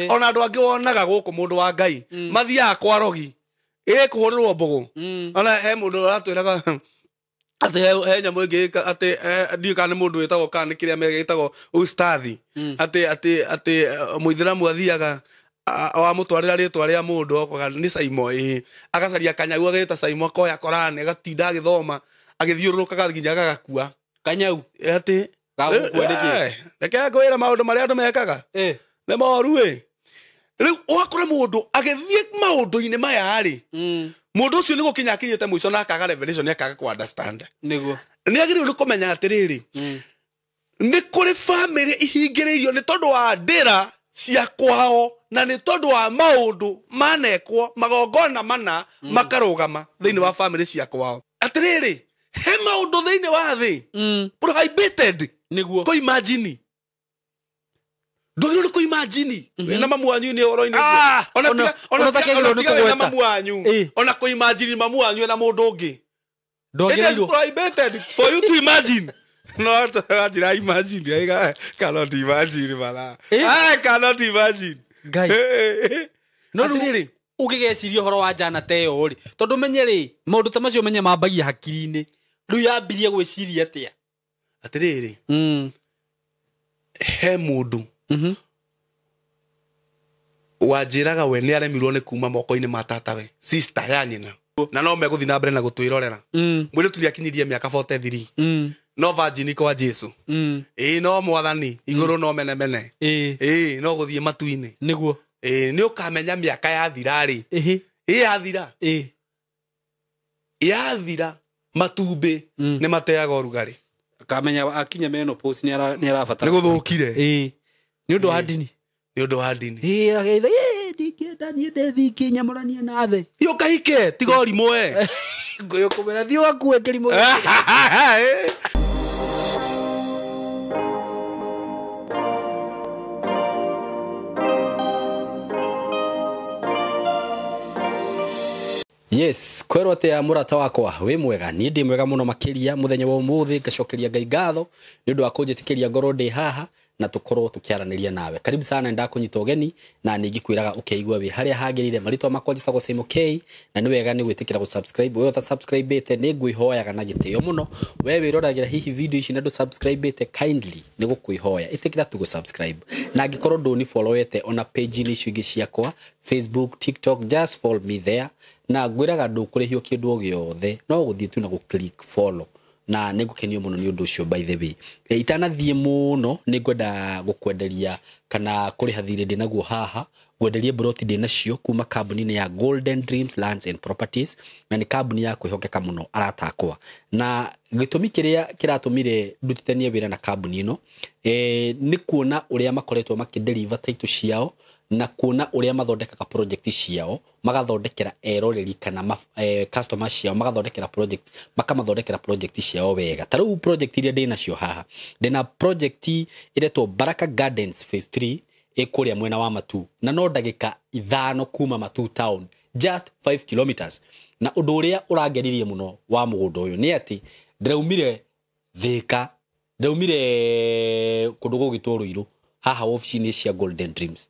ona andu angi wonaga guku mundu wa Ngai mathiaga kwa rogi kuhurirwo mbugu ona he mundu aratwiraga ati he nyamu ingi ati ndiuka ni mundu witagwo kana ni kiria megitagwo ustathi ati muithiramu athiaga wa mutwarira ritwa ria mundu okoga ni Saimo agacaria Kanyau agita Saimo koya Korani agatinda agithoma agithiururukaga nginya agakua Kanyau ati gakwendeki reke ngwira maundu maria andu mekaga ne moru riu wakora mundu agithie maundu-ini maya ri mundu ucio ni gukinya akinyite muico na akaga revelation akaga ku understand niguo ni agiriru kumenya atiriri ni kuri family ihingiririo ni tondu wa ndira cia kwao na ni tondu wa maundu manekwo magongona mana makarugama thiini wa family cia kwao atiriri he maundu thiini wa thi prohibited niguo ko imagine ndogiro ko imagine na mamu wanyu ni oro-ini ona tiga mamu wanyu ona ko imagine mamu wanyu na mundu ungi it is prohibited for you to imagine no I imagine I cannot imagine bala I cannot imagine Ngai no riri ugigeciria horo wa jana teo ri tondu menye ri maundu ta macio menye mambagia hakiri-ini riu yambirie gwiciria atia atiriri he mundu wajiraga we ni aremirwo ni kuma moko-ini ma tatawe sister ya nyina na no meguthi na mbere na gutwirorera mwire tuli akinyirie miaka 43 no virgin kwa Jesu no mwathani iguru no mene no guthie matu-ini niguo ni ukamenya miaka ya thirari yathira matumbi ni mateaga urugari akamenya akinya menopause ni arabatara ni guthukire ni undu wa ndini ageitha ndikienda ni ndethi nyamurania na the yo kahike tiga rimwe ngoyo kumera thio akue kirimo Yes, kwero atia murata wakwa wi mwega ni ndi mwega muno makiria muthenya wa umuthi ngacokeria Ngai ngatho ni undu wa kunjitikiria ngoro ndi haha na tukorwo tukiaraniria nawe karibu sana ndakunyita ugeni na ningikwiraga ukeigua wi haria hagirire maritwa makwa njitagwo Saimo K na ni wega ni gwitikira gu subscribe we uta subscribe ite ni ngwihoyaga na gitio muno we wiroragira hihi video ici na ndu subscribe ite kindly ni gukwihoya itikira tu gu subscribe na angikorwo nduni follow ite ona page ni icio ingi ciakwa Facebook TikTok just follow me there na ngwiraga ndukurihio kindu o giothe no guthie tu na gu click follow na nigukenio muno ni undu ucio by the way itanathie muno ningwenda gukwenderia kana kuriha thire ndi naguo haha gwenderia broti ndi nacio kuma kambuni ya Golden Dreams Lands and Properties na ni kambuni ya kwihokeka muno aratakwa na gitumi kiria kiratumire ndutithanie wira na kambuni ino ni kuona uria makoretwo makideliver title ciao na kuona uria mathondekaga project ciao magathondekera eroreri kana customers ciao magathondekera project makamathondekera project ciao wega taru project iria ndina cio haha ndina project iretwo Baraka Gardens phase 3 ikuria mwena wa Matu na no ndagika 5 kuma Matu town just 5 kilometers na undu uria urangeririe muno wa mugundo uyu ni ati ndiraumire Thika ndaumire kundu gugitwo Ruiru haha office-ini cia Golden Dreams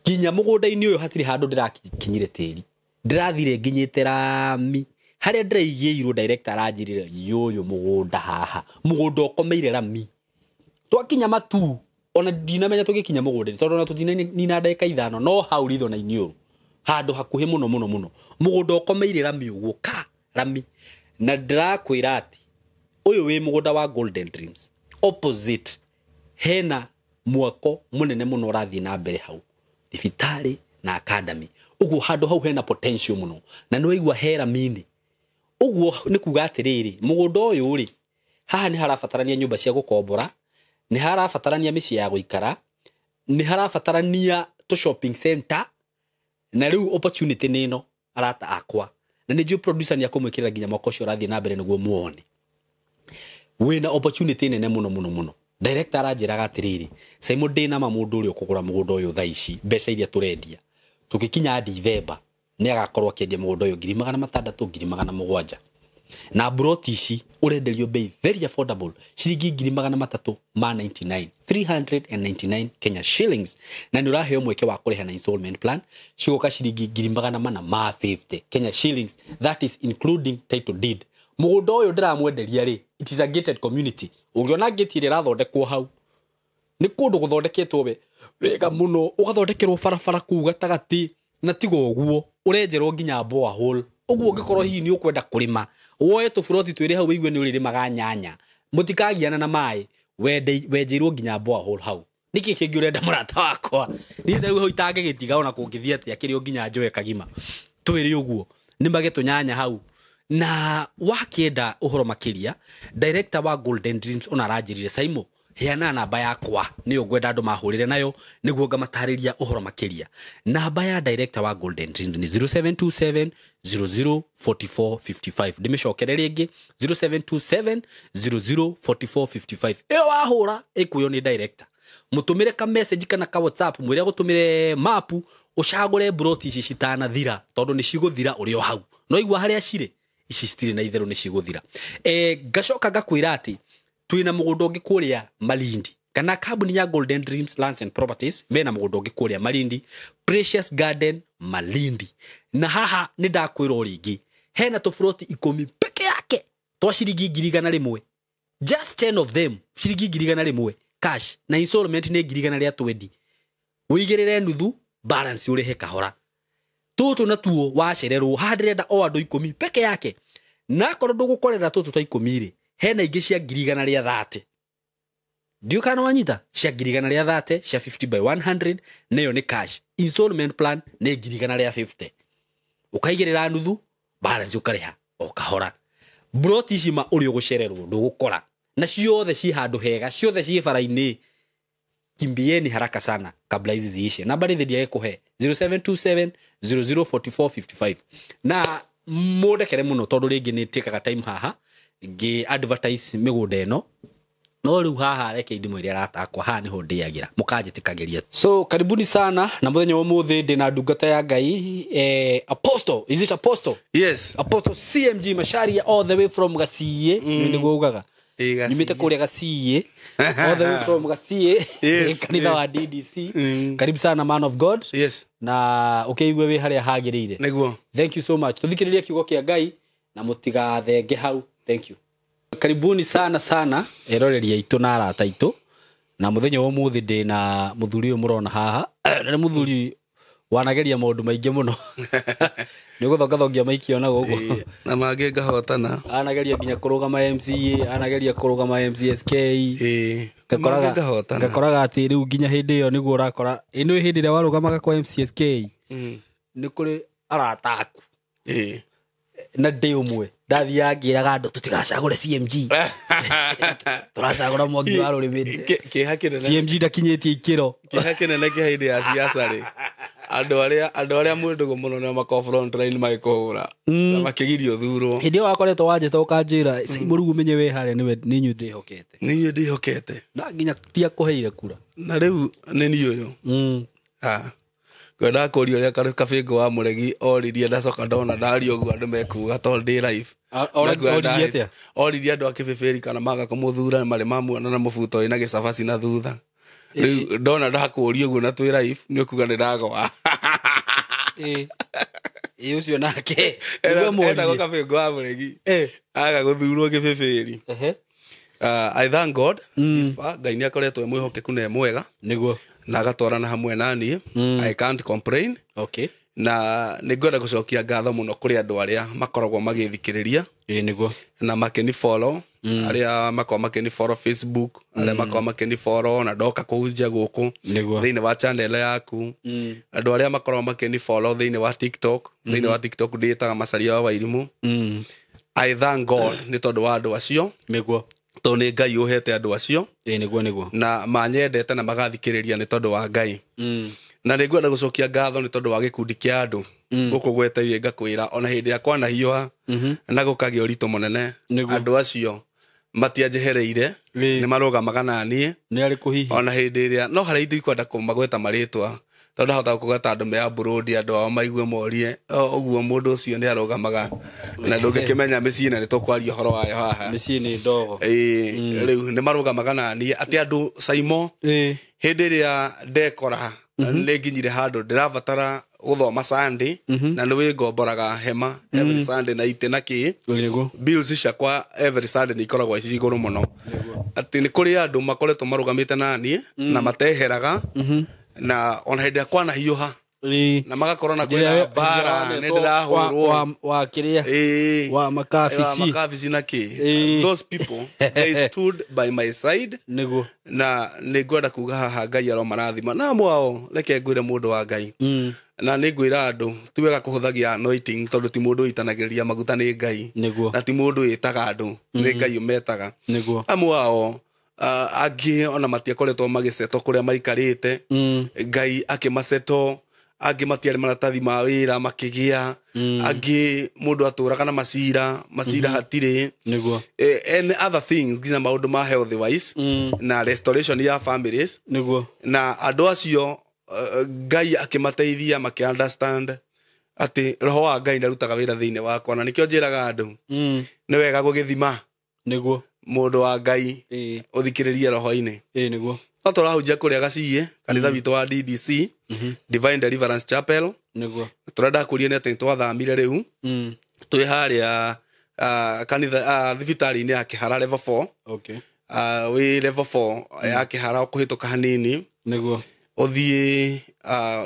kinya mugunda-ini uyu hatiri handu ndirakinyire tiri ndirathire nginyite rami haria ndiraigirwo director aranjirire yuyu mugunda haha mugunda ukomeire rami twakinya Matu ona dinamenya tugikinya mugunda tondu na tutina ni na ndeka 5 no hauritho na iniuru handu hakuhi muno mugunda ukomeire rami uguo ka rami na ndirakwira ati uyu wi mugunda wa Golden Dreams opposite hena mwako munene muno urathie na mbere hau thibitari na academy uguo handu hau hena potential muno na no igwa hera mini uguo ni kuga atiriri mugunda uyu ri haha ni harabatarania nyumba cia gukombora ni harabatarania micii ya guikara ni harabatarania to shopping center na riu opportunity nino arata akwa na ni producer ni akumwikira ginya moko cio rathie na mbere niguo muone wina opportunity nene muno director aranjiraga atiriri Saimo ndina mamundu uri ukugura mugunda uyu thaici mbeca iria turendia tugikinya December ni agakorwo akiendia mugunda uyu 600,000 700,000 na broti ici urenderio bei very affordable shilingi 399 399 Kenya shillings na ni uraheo mweke wa kureha na installment plan shigoka shilingi 450 Kenya shillings that is including title deed mugundo uyu ndiramwenderia ri it is a gated community ungiona gate ire rathondekwo hau ni kundu guthondeketwo wega muno ugathondekerwo barabara ku gatagati na tigo guo urenjerwo nginya boa hole uguo ngikorwo hihi ni ukwenda kurima woe tu froti twire hau igwe ni uririmaga nyanya mutikagiana na mai wenjeirwo nginya boa hole hau niki kingi urenda murata wakwa ni nderu hau itange gitiga ona kungithia ati akirio nginya njoe kagima twire uguo ni magetu nyanya hau na wakienda uhoro makiria director wa Golden Dreams ona ranjirire Saimo heana namba yakwa ni ugwenda andu mahurire nayo niguo ngamatariria uhoro makiria namba ya director wa Golden Dreams ni 0727 004455 ndimecokerera ringi 0727 004455 iyo wahura ikuyo ni director mutumire ka message kana ka WhatsApp mwire gutumire map ucagure broti ici citana thira tondu ni ciguthira urio hau no igwa haria cire ici citire na itheru ni ciguthira ngacoka ngakwira ati twina mugundo ungi kuria Malindi kana kambuni ya Golden Dreams Lands and Properties bena mugundo ungi kuria Malindi Precious Garden Malindi na haha ni ndakwira ringi hena to froti 10 peke yake twa shilingi 100 just 10 of them shilingi 100 cash na installment ni 120 uigirire nuthu balance urihe kahora tutu na tuo wacererwo handirenda o andu 10 peke yake na korwo ndugukorera tutu ta 10 ri hena ingi cia 130 ndio kana wanyita cia 130 cia 50 by 100 nayo ni cash installment plan ni 150 ukaigirira nuthu balance ukariha o kahora broti cima uri ugucererwo ndugukora na ciothe ci handu hega ciothe ci bara-ini kimbieni haraka sana kabla hizi ziishe namba ni thidi kuhe 0727 004455 na mudekere muno tondu ringi ni tikaga time haha ngi advertise migunda eno no riu haha reke ndimo iria ratakwa haha niho ndiagira mukanjitikagiria so karibuni sana na muthenya wa muthi ndina ndungata ya Ngai Apostle is it Apostle yes Apostle CMG Macharia all the way from Gacie niguo ugaga nimete kuria Gacie all the way from Gacie kanitha wa DDC karibu sana man of God yes na ukeigwe we haria hagirire niguo thank you so much tuthikiririe kiugo kia Ngai na mutigathenge hau thank you karibuni sana eroreria itu na arata itu na muthenya wa muthi ndina muthuri uyu murona haha ni muthuri wanageria maundu maingi muno ni guthongathongia maikio na gugu na mage ngahotana anageria nginya kurugama MCA anageria kurugama MCSK ngakoraga ati riu nginya hindi iyo niguo urakora ino hindi ria warugamaga kwa MCSK ni kuri arataku na ndi umwe ndathiangiraga andu tutigacagure CMG turacagura mwangi wa rurimite CMG ndakinyetie ikiro kihakinene ki hindi ya siasa ri andu aria mundu muno na mako front line maikuhura na makigirio thuro hindi wakoretwo wanjete ukanjira murugu menye we haria ni nyu ndihokete na nginya tia kuheire kura na riu ni ni uyu gwenda kurio ria kabingo wa muregi oririe ndacoka ndona ndario guo andu mekuga to ndi live oririe andu akibibiri kana maga kumuthura mari mamuona na mubuto ina gicabaci na thutha riu ndona ndakurio guo na twi live ni ukuga ni ndagwa ucio nake niguo muona kabingo wa muregi aga guthurwo kibibiri I thank God is far Ngai ni akoretwo mwihokeku na mwega niguo na agatwarana hamwe nani I can't complain okay na ningwenda gucokia ngatho muno kuri andu aria makoragwo magithikiriria niguo na makeni follow aria makoragwo makeni follow Facebook aria makoragwo makeni follow na doka kuhunjia guku thiini wa channel yaku andu aria makoragwo makeni follow thiini wa TikTok thiini wa TikTok nditaga Macharia wa Wairimu I thank God ni tondu wa andu acio niguo to ni Ngai uhete andu acio niguo na manyendete na magathikiriria ni tondu wa Ngai na ningwenda gucokia ngatho ni tondu wa gikundi kia andu guku gweteire ngakwira ona hindi yakwa na hiyo na gukagia urito munene andu acio matianjehereire ni marugamaga nani ni ari kuhihi ona hindi ria no hari ithu ikwenda kumagweta maritwa tondu hota kugata andu me abroad andu ao maigue morie oguo mundu ucio ni arugamaga na ndungikimenya micii na nitukwaria horo wayo haha micii ni ndogo riu ni marugamaga nani ati andu Saimo hindi ria ndekora ni nginyire handu ndirabatara guthoma Sunday na niwe ngomboraga hema every Sunday night na ki bills ciakwa every Sunday ni ikoragwo ici iguru muno ati ni kuri andu makoretwo marugamite nani na mateheraga na ona hindi akwa na hiuha na magakorwo na kwina bara ni ndirahurwo wa kiria wa makabisi na ki those people they stood by my side niguo na ningwenda kuga haha Ngai aro marathima na mwao reke ngwire mundu wa Ngai na ningwira andu tiwega kuhuthagia anointing tondu ti mundu itanagiriria maguta ni Ngai na ti mundu itaga andu ni Ngai umetaga niguo amwao angi ona matiakoretwo magiceto kuria maikarite Ngai akimaceto angi matiari maratathi ma wira makigia angi mundu aturaga na macira hatire niguo and other things giza maundu ma health wise na restoration ya families niguo na andu acio Ngai akimateithia maki understand ati roho wa Ngai ndarutaga wira thiine wakwa na nikio njiraga andu ni wega gugithima niguo mundu wa Ngai uthikiririe roho-ini niguo atorahunjia kuria gacie kanitha witu wa DDC Divine Deliverance Chapel niguo turenda kuria ni ati twathamire riu twi haria kanitha thibitari-ini ya Kihara level 4 okay we level 4 ya Kihara kuhituka hanini niguo uthie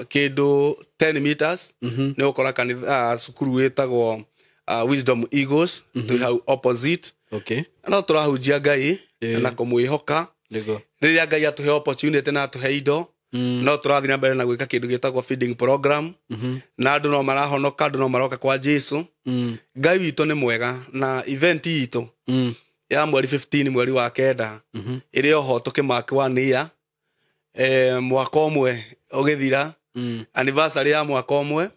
kindu 10 meters ni ukora kanitha sukuru wetagwo Wisdom Eagles twi hau opposite okay no turahunjia Ngai na kumwihoka niguo riria Ngai atuhe opportunity na atuhe indo no turathi na mbere na gwika kindu gitagwo feeding program na andu no marahonoka andu no maroka kwa Jesu Ngai witu ni mwega na event yitu ya mweri 15 mweri wa kenda iria ho tukimaki wa nia mwaka umwe ugithira anniversary ya mwaka umwe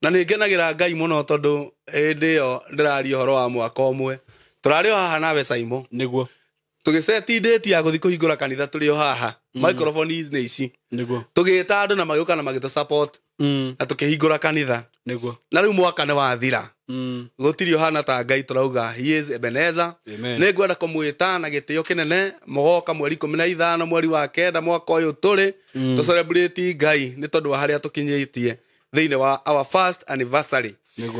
na ningenagira Ngai muno tondu ndio ndiraria horo wa mwaka umwe turario haha nawe Saimo niguo tugiseti date ya guthi kuhingura kanitha turio haha microphone ni ici niguo tugita andu na magioka na magito support na tukihingura kanitha niguo na riu mwaka ni wathira gutirio hana ta Ngai turauga he is Ebenezer ni ngwenda kumwita na gitio kinene mugoka mweri 15 mweri wa kenda mwaka uyu turi tu celebrate Ngai ni tondu wa haria tukinyitie thiine wa our first anniversary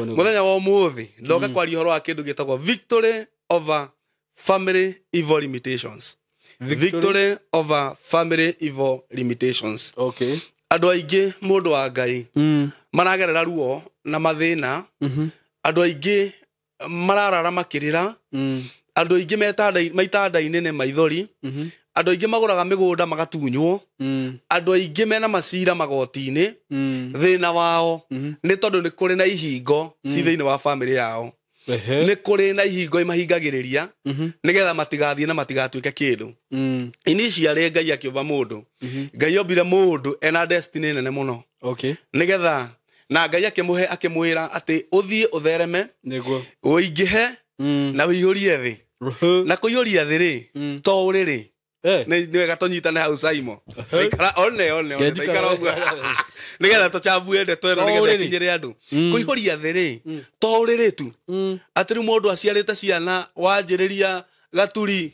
muthenya wa umuthi ndoka kwaria horo wa kindu gitagwo victory over family evil limitations victory over family evil limitations okay andu aingi mundu wa Ngai maragerera ruo na mathina andu aingi mararara makirira andu aingi maitanda-ini ne maithori andu aingi maguraga migunda magatunywo andu aingi mena macira magoti-ini thina wao ni tondu ni kuri na ihingo ci thiini wa family yao ni kuri na ihingo imahingagiriria nigetha matigathie na matigatuike kindu initially Ngai akiuva mundu Ngai ombire mundu ena destiny nene muno okay nigetha na Ngai akimwira ati uthie uthereme niguo uingihe na uihurie thi na kuihuria thi ri to uriri ni wega tunyitane hau Saimo ikara one ikara uguo nigetha tuchambue ndeto ino nigetha ikinyire andu kuihuria thi ri to uriri tu atiri mundu aciarite ciana wanjiriria gaturi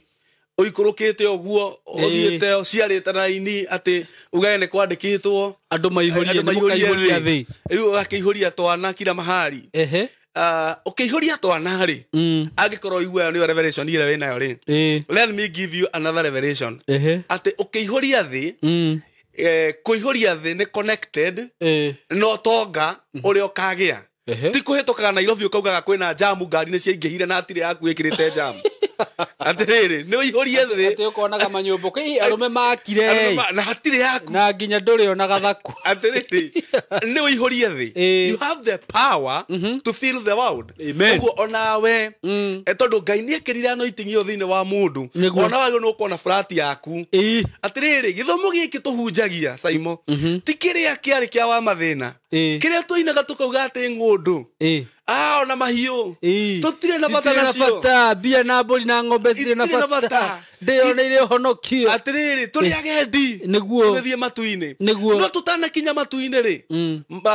uikurukite oguo uthiete ciarite na ini ati ugae ni kwandikitwo andu maihũria thi riu akihuria twana kila mahali ukihuria twana ri angikorwo igwa ni revelation ile winayo ri let me give you another revelation ati ukihuria thi kuihuria thi ni connected no tonga uria ukagia ti kuhitukaga Nairobi ukaugaga kwina jamu ngari ni ciaingihire na atire yaku ikirite jamu atiriri ni uihurie thi ati ukonaga manyumbu ki arume makire na hatire yaku na nginya nduri ona gathaku atiriri ni uihurie thi you have the power to fill the world uguo onawe tondu Ngai ni ekirire anointing iyo thiini wa mundu ona wagio no kuona flat yaku atiriri githomo giki tuhunjagia Saimo ti kiria kiari kia wa mathina kiria tuinaga tukauga ati ngundu ona mahiu tutire na bata nacio bia na mburi na ng'ombe cire na bata ndioneire honokio atiriri turi agendi niguo tuthie matu-ini no tutanakinya matu-ini ri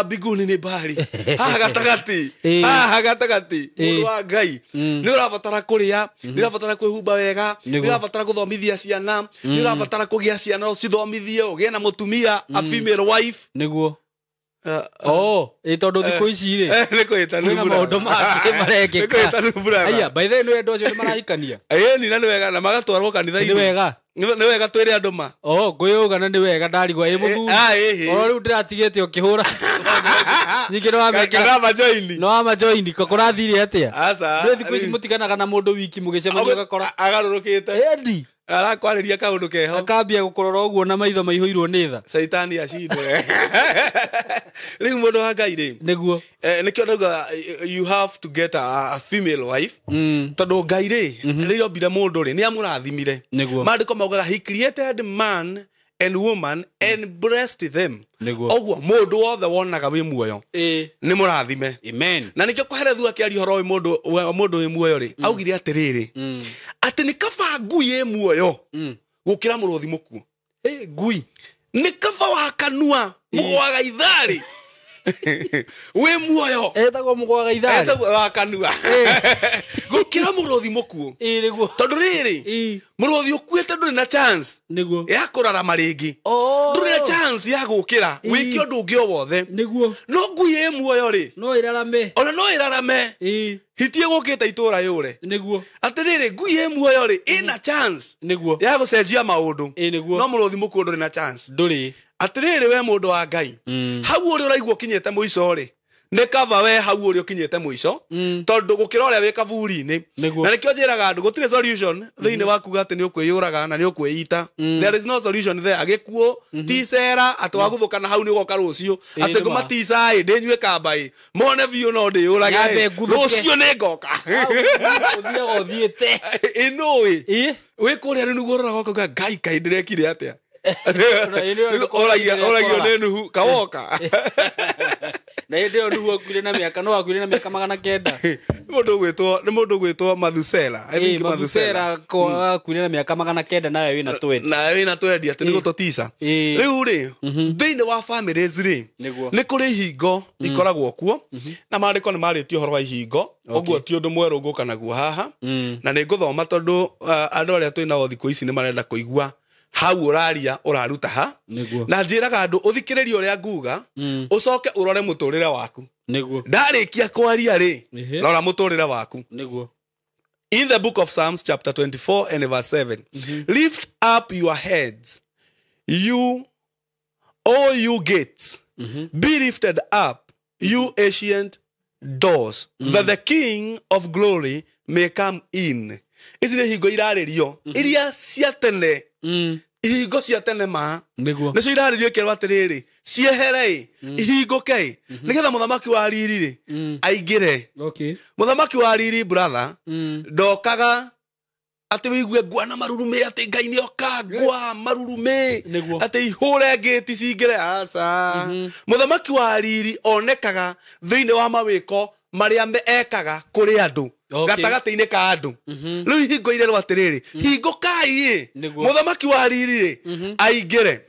mbinguni ni mbari haha gatagati mundu wa Ngai ni urabatara kuria ni urabatara kwihumba wega ni urabatara guthomithia ciana ni urabatara kugia ciana ucithomithie ugie na mutumia a female wife niguo tondu thiku ici ri nikuita ni maundu make marekeka aya by the way no endo acio ni marahikania ni na ni wega na magatwarwo kanitha-ini ni wega twire andu ma nguyuga na ni wega ndarigwa muthuri riu ndiratigite ukihura nyingi no amajoini kokurathire atia ni thiku ici mutiganaga na mundu wiki mugicemania ugakora agarurukite endi arakwariria kaundu keho akambia gukorora uguo na maitho maihuirwo ni tha saitani acinde riu mundu wa Ngai ri niguo nikio ndauga you have to get a female wife tondu Ngai ri ririo mbire mundu ri ni amurathimire mandiko maugaga he created man and woman and blessed them oguo mundu wothe wonaga wi muoyo ni murathime amen na nikio kwaherethu akiaria horo wi mundu wi muoyo ri augire atiriri ati ni kaba ngui e muoyo gukira muruthi muku ngui ni kaba wa kanua mugwaga ithari we muoyo etagwo mugwaga ithari etagwo wa kanua gukira muruthi muku niguo tondu riri muruthi ukuite nduri na chance niguo ya kurarama ringi nduri na chance ya gukira wiki undu ungi o wothe niguo no ngui e muoyo ri no irarame ona no irarame hitie gukite itura yure niguo atiriri ngui e muoyo ri ina chance niguo ya gucenjia maundu niguo no muruthi muku nduri na chance nduri atiriri we mundu wa Ngai hau uri uraigua kinyete muico ri ne kava we hau uri ukinyete muico tondu gukira uria wi kavuri-ini na nikio njiraga andu gutire solution thiini wa kuga ati ni ukwiyuraga na ni ukwiita there is no solution there agikuo ticera atwaguthukana hau ni ugoka rucio ati nguma tica ndinyue kambai mone biu no ndiyurage rucio ni ngoka uthiaga uthiite inui we kuria ni nugo roraga kuga Ngai kai ndirekire atia oragia nenuhu kawoka na ndio nuhu akuire na miaka no akuire na miaka 900 ni mundu gwitwo Mathusela I think Mathusela ko akuire na miaka 900 nawe wina 20 na wina 20 ati nigo totisa riu ri thiini wa families ri ni kuri hingo ikoragwo kuo na mariko ni maritio horo wa hingo oguo ti undu mweru nguka naguo haha na ni nguthoma tondu andu aria twina o thiku ici ni marenda kuigua hau uraria uraruta ha na njiraga andu uthikiririe uria nguga ucoke urore muturire waku ndarikia kwaria ri rora muturire waku in the book of Psalms chapter 24 and verse 7 lift up your heads all you gates be lifted up you ancient doors that the King of glory may come in. Ici ni hingo iraririo iria cia tene ihingo cia tene ma nicio iraririo kirwa atiriri ciehere ihinguke nigetha muthamaki wa riri ri aingire muthamaki wa riri brother ndokaga ati wigue ngwa na marurume ati Ngai ni oka ngwa marurume ati ihure ngiti cingire aca muthamaki wa riri onekaga thiini wa mawiko maria ekaga kuri andu gatagati-ini ka andu riu ihingo irerwo atiriri hingukai muthamaki wa riri ri aingire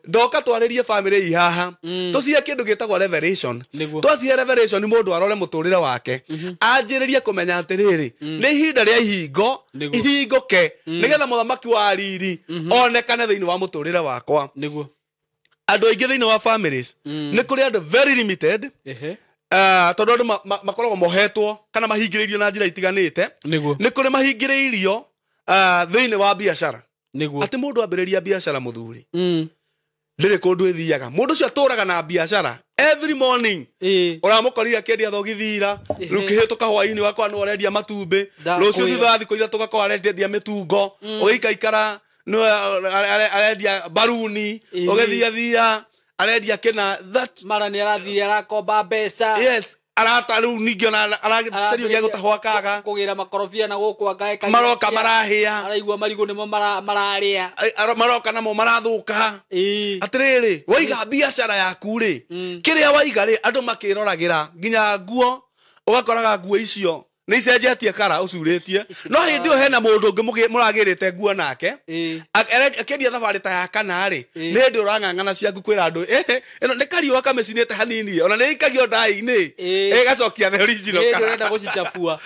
ndoka twaririe family haha tucie kindu gitagwo revelation twacie revelation ni mundu arore muturire wake anjiririe kumenya atiriri ni ihinda ria ihingo ihinguke nigetha muthamaki wa riri onekane thiini wa muturire wakwa andu aingi thiini wa families ni kuri andu very limited tondu andu makoragwo mohetwo kana mahingiririo na njira itiganite ni kuri mahingiririo thiini wa biashara ati mundu ambiriria biashara muthuri ndiri kundu ithiaga mundu cio aturaga na biashara every morning uramukorire akendia thogithira riu kihituka hwaini wakwa no arendia matumbi rucio thutha thikũ ithatũ gakorwo arendia mitungo ugiikaikara no arendia baruni ugithia thia arendia kina that mara ni arathia arakomba mbeca yes arata riu ningi ona aracario gya gutahwa kaga kugira makorofia na gukwa gae maroka marahia araigua marigo nimo mararia maroka namo marathuka atiriri waiga biashara yaku ri kiria waiga ri andu makiroragira nginya nguo ugakoraga nguo icio ni icenjetie kara ucuritie no hindi o hena mundu ungi muragirite nguo nake akendia thabari ta ya kana ri ni ndi urang'ang'ana ciaku kwira andu ino ni kariwa kamecinite hanini ona ni ikagio ndai-ini gacokia the original kara ndenda gucichafua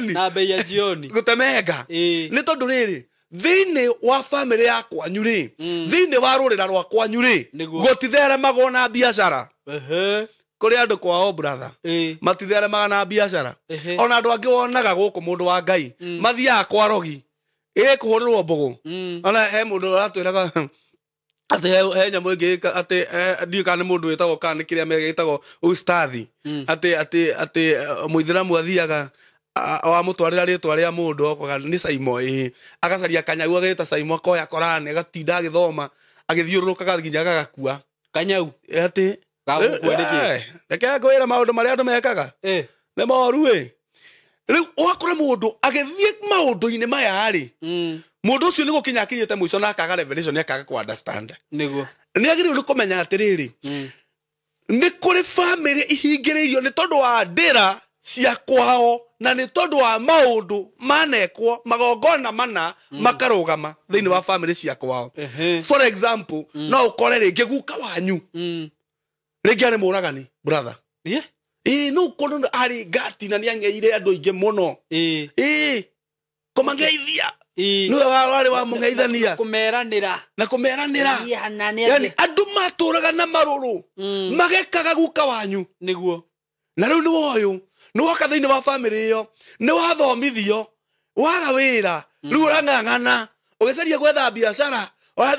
na bei ya jioni gutemenga ni tondu riri thiini wa family ya kwanyu ri thiini wa rurira rwa kwanyu ri gutitheremagwo na biashara kuri andu kwao brother matitheremaga na biashara ona andu angi wonaga guku mundu wa Ngai mathiaga kwa rogi kuhurirwo mbugu ona he mundu aratwiraga ati he nyamu ingi ati ndiu kana mundu witagwo kana kiria megitagwo ustathi ati muithiramu athiaga wa mutwarira ritwa ria mundu okaga ni Saimo agacaria kanyau agita Saimo akoya Korani agatinda agithoma agithiururukaga nginya agakua kanyau ati reke ngwira maundu maria andu mekaga me moru riu wakora mundu agithie maundu-ini maya ri mundu ucio ni gukinya akinyite mwico na akaga revelation ni akaga ku understand niguo ni agiriu ni kumenya atiriri ni kuri family ihingiririo ni tondu wa ndira cia kwao na ni tondu wa maundu manekwo magongona mana makarugama thiini wa family cia kwao for example no ukore ringi guka wanyu ringi ari muragani brother no kono ari gati na niangeire andu inge muno komangeithia no wari wa mungeithania kumeranira yani andu maturaga na maruru magekaga guka wanyu niguo na riu ni woyu ni waka thiini wa family iyo ni wathomithio waga wira riu urang'ang'ana ugicaria gwetha biashara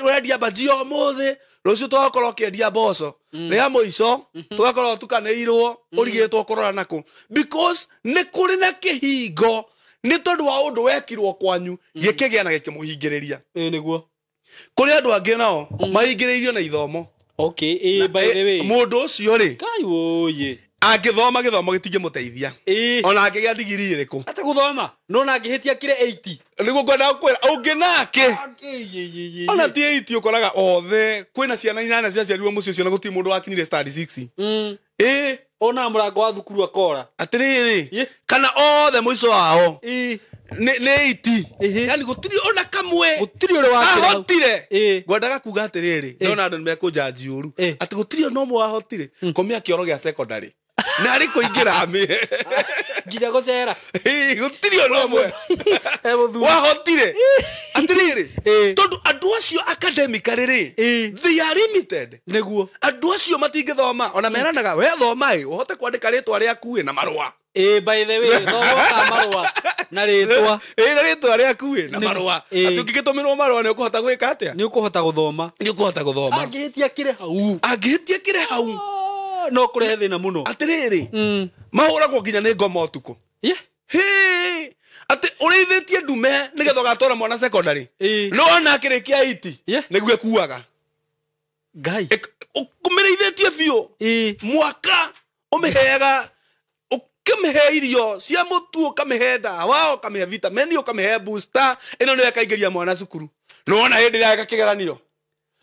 urendia bajio muthi rucio twakorwo kiendia mboco ria muico tugakorwo tukaneirwo urigitwo kurora naku because ni kuri na kihingo ni tondu wa undu wekirwo kwanyu gikigia na gikimuhingiriria niguo kuri andu angi nao mahingiririo na ithomo okay by the way mundu ucio ri kai woye angithoma githomo gitingimuteithia ona angigia digiri iriku ate guthoma no na angihitia kire 80 niguo kwenda kwira ungi nake ona ti 80 ukoraga othe kwina ciana 8 cia ciarirwo mucio cio na guti mundu wakinyire study 6 ona murango wa thukuru akora atiriri kana othe muico wao ni 80 yani gutiri ona kamwe gutiri uri wakira ahotire ngwendaga kuga atiriri ndona andu nimekunjaji uru ati gutiri ona umwe wahotire komia kioro gia secondary na ari kuingira ami nginya gucera gutiri ona umwe wahotire atiriri tondu andu acio academically they are limited niguo andu acio matingithoma ona meranaga we thoma uhote kwandika ritwa riaku na marua by the way thoma marua na ritwa na ritwa riaku na marua ati ukigitumirwo marua ni ukuhota gwika atia ni ukuhota guthoma angihitia kire hau no kurehe thina muno atiriri mahuragwo nginya ni ngoma utuku ati urithitie ndume nigetha gatora mwana secondary no ona akirikia 80 niguo kuaga Ngai kumirithĩtie biũ mwaka ũmĩheaga ũkĩmĩhe irio cia mũtu ũkamĩhe ndawa ũkamĩhe vitamini ũkamĩhe booster ĩno nĩyo ĩkaingĩria mwana cukuru nĩwona hĩndĩ ĩrĩa eka kĩgeranio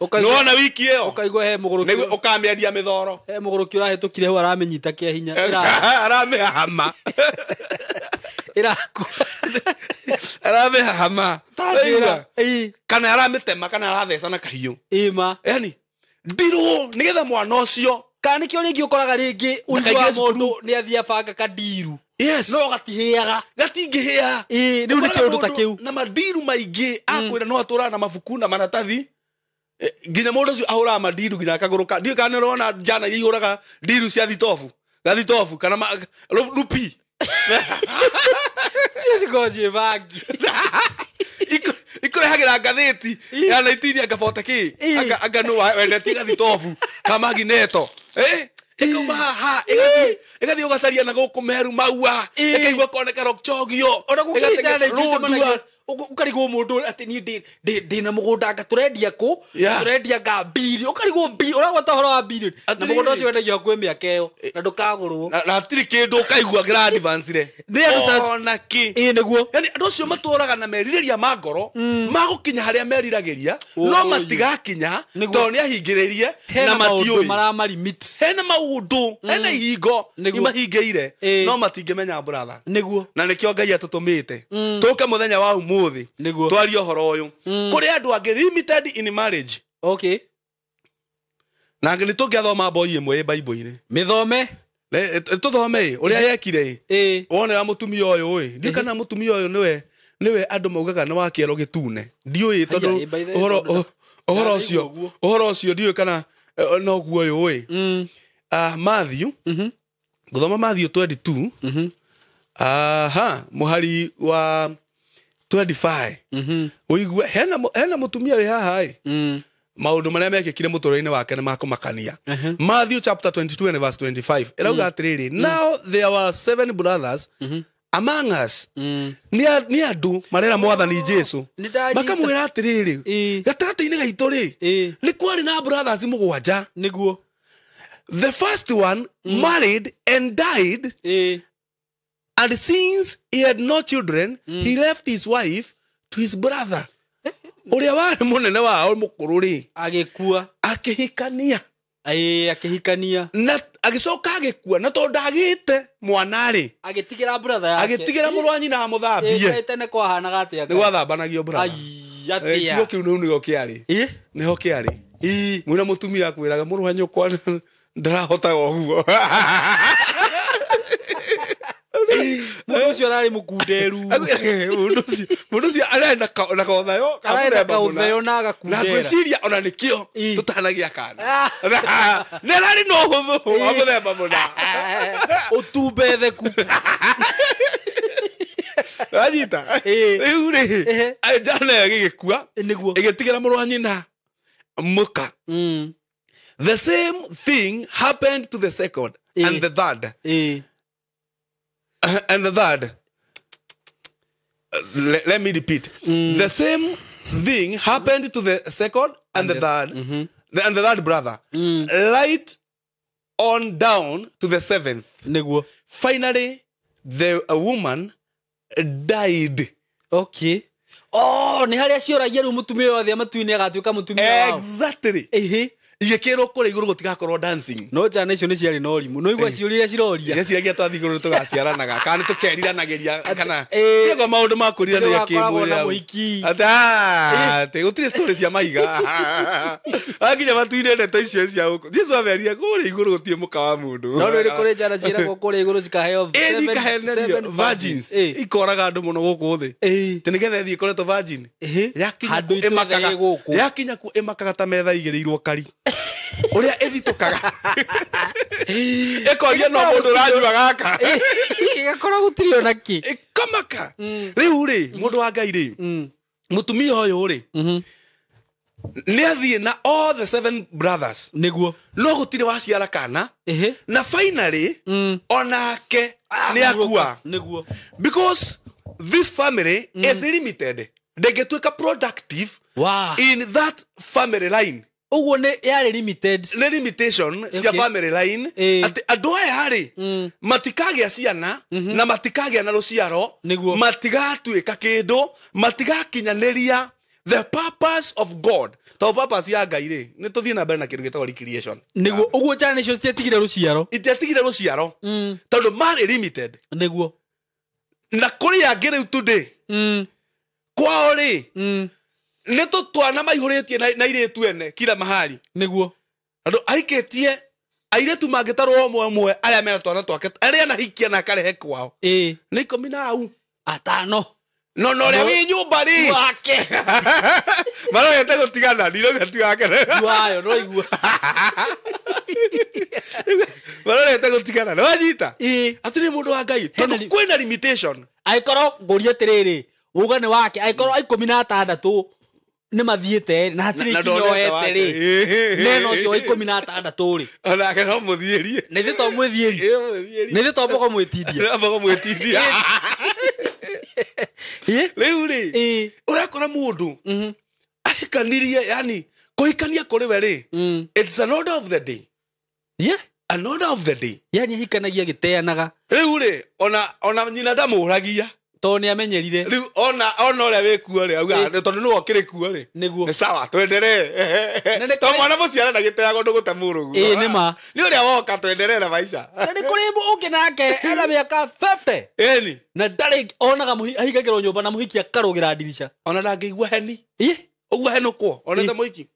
nĩwona wiki ĩyo ũkaigua he mũgũrũki nĩguo ũkamĩendia mĩthoro he mũgũrũki ũrahĩtũkire hau aramĩnyita kĩa hinya aramĩhahama iraku aramĩhahama kana aramĩtema kana aratheca na kahiũ ima yani ndirũ nĩgetha mwana ũcio kana nĩkĩo rĩngĩ ũkoraga rĩngĩ ũigua mũndũ nĩ athiĩ abanga kandiru no gatihĩaga gatingĩhĩa rĩu nĩ kĩũndũ ta kĩu na mandiru maingĩ akwĩra no atũraga na mabuku na maratathi nginya mũndũ ũcio ahũraga mandiru nginya akagũrũka ndiũ kana nĩũrona njana iria ihũraga ndiru cia gathitobu kana rupi cikorwo ciĩ bangi ikurehagĩra ngathĩti ya naitiria ngabota kĩ anganũ wendeti gathitobu kamagneto ikauma haha ĩgathiĩ ũgacaria na gũkũ meru maua ĩkaigua koneka rokchogio ukarigwo mundu ati ni ndi na mugunda anga turendia ku turendia nga mbiri ukarigwo mbiri uragwa tohoro wa mbiri na mugunda ucio wendagio kwe miaka iyo na ndukagurwo na atiri kindu kaigua gira advance re ona ki niguo yani andu acio maturaga na meririria ma ngoro magukinya haria meriragĩria no matigakinya to ni ahingĩrĩrie na matiũĩ marama limit hena maundu hena ihingo imahingĩire no matingĩmenya brother niguo na nikio Ngai atutumite tuke muthenya wa umuthi twarie horo uyu kuri andu angi limited in marriage okay na ngini tungiathoma boy imwe Bible-ini mithome tuthome uria yekire wonera mutumia uyu ui ndio kana mutumia uyu niwe andu maugaga ni wa kiero gitune ndiui tondu uhoro ucio ndiui kana no guo uyu ui Matthew guthoma Matthew 22 muhari wa 25 uigwe hena mutumia we haha maundu maria mekikire mutoro-ini wake ni makumakania Matthew chapter 22 and verse 25 erauga atiriri now there were 7 brothers among us ni andu marera mwathani Jesu makamwira atiriri gatata-ini gaitu ri ni kwari na brothers mugwanja niguo the first one married and died and since he had no children he left his wife to his brother uria wari munene wao mukuru ri agikua akihikania akihikania na agicoka agikua na to ndagite mwana ri agitigira brother yake agitigira muru wa nyina muthambie tene kwa hanaga atia ni gwathambanagio brother atia kigo kiu niho kiari niho kiari mwina mutumia akwiraga muru wa nyukwa ndarahota guo mundu ucio arari mukunderu mundu ucio arenda na kauthayo kauthayo na agakundera na gwiciria ona nikio tutanagia kana nerari no huthu wa muthemba muna utumbetheku ajita riu ri ajana gigikua niguo igitigira muru wa nyina muka the same thing happened to the second and the third and the third let me repeat the same thing happened to the second and the third and the third brother right on down to the seventh niguo finally the woman died okay ni haria cioragia ru mutumia wothe matuini agatuika mutumia wao exactly igikirwo kuri iguru gutigakorwo dancing no jana icio ni ciari no rimu no igwa ciuria ciroria yaciragia twathi iguru tugaciaranaga kana tukeriranagiria kana yego maundu makurira kimwiri ata utire story cia maiga aginya matuine ndeto icio cia huko Jesu averia kuri iguru gutie muka wa mundu no ri kuri jana ciira kuri iguru cikaheo 7 virgins ikoraga andu muno guku thi tinigethe thie koretwo virgin yakinya ku imakaga ta metha igirirwo kari uria ethitukaga ekoria no mundu ranyua gaka igakora gutirio naki ikamaka riu ri mundu wa Ngai ri mutumia uyu ri ni athie na all the 7 brothers niguo no gutire waciara kana na finally onake ni akua niguo because this family is limited they get to productive in that family line uguo ni yari limited le limitation cia family line ati andu aya hari matikagia ciana na matikagia na ruciaro matigatuika kindu matigakinyaniria the purpose of God to purpose ya Ngai ri ni tuthie na mbere na kindu gitagwo recreation niguo uguo jana icio citiatigire ruciaro itiatigire ruciaro tondu mari limited niguo na kuri ya ngire today kwao ri ni tutwana maihuritie na iritu ene kila mahali niguo andu aikitie airetu mangitarwo omwe aria mena twana twake aria na hikia na karehe kwao ni 10 atano no ria wi nyumba ri wake maro yete gutigana ndiro gati wake wayo no igua maro yete gutigana no anyita atiri mundu wa Ngai tondu kwina limitation aikoro nguria tiriri uga ni wake aikoro 16 ni mathiete na hatiri kinyoete ri neno cio 16 ri onake no muthierie ni thito mwithierie ni thito mboko mwitindia mboko mwitindia riu ri urakora mundu ahikanirie yani kuhikania kuri we ri it's an order of the day an order of the day yani hikanagia giteanaga riu ri ona nyina ndamuragia to ni amenyerire riu ona ore wikuo ri auga tondu no okire kuo ri niguo ni sawa twendelee to mwana muciara na giteago nduguta murugu ni ma ni uria woka twendelee na maisha ni kuri ungi nake era miaka 50 eni na ndari onaga ahigagirwo nyumba na muhiki akarugira dirisha ona ndangĩigua heni ũguo henũkwo onete mũhiki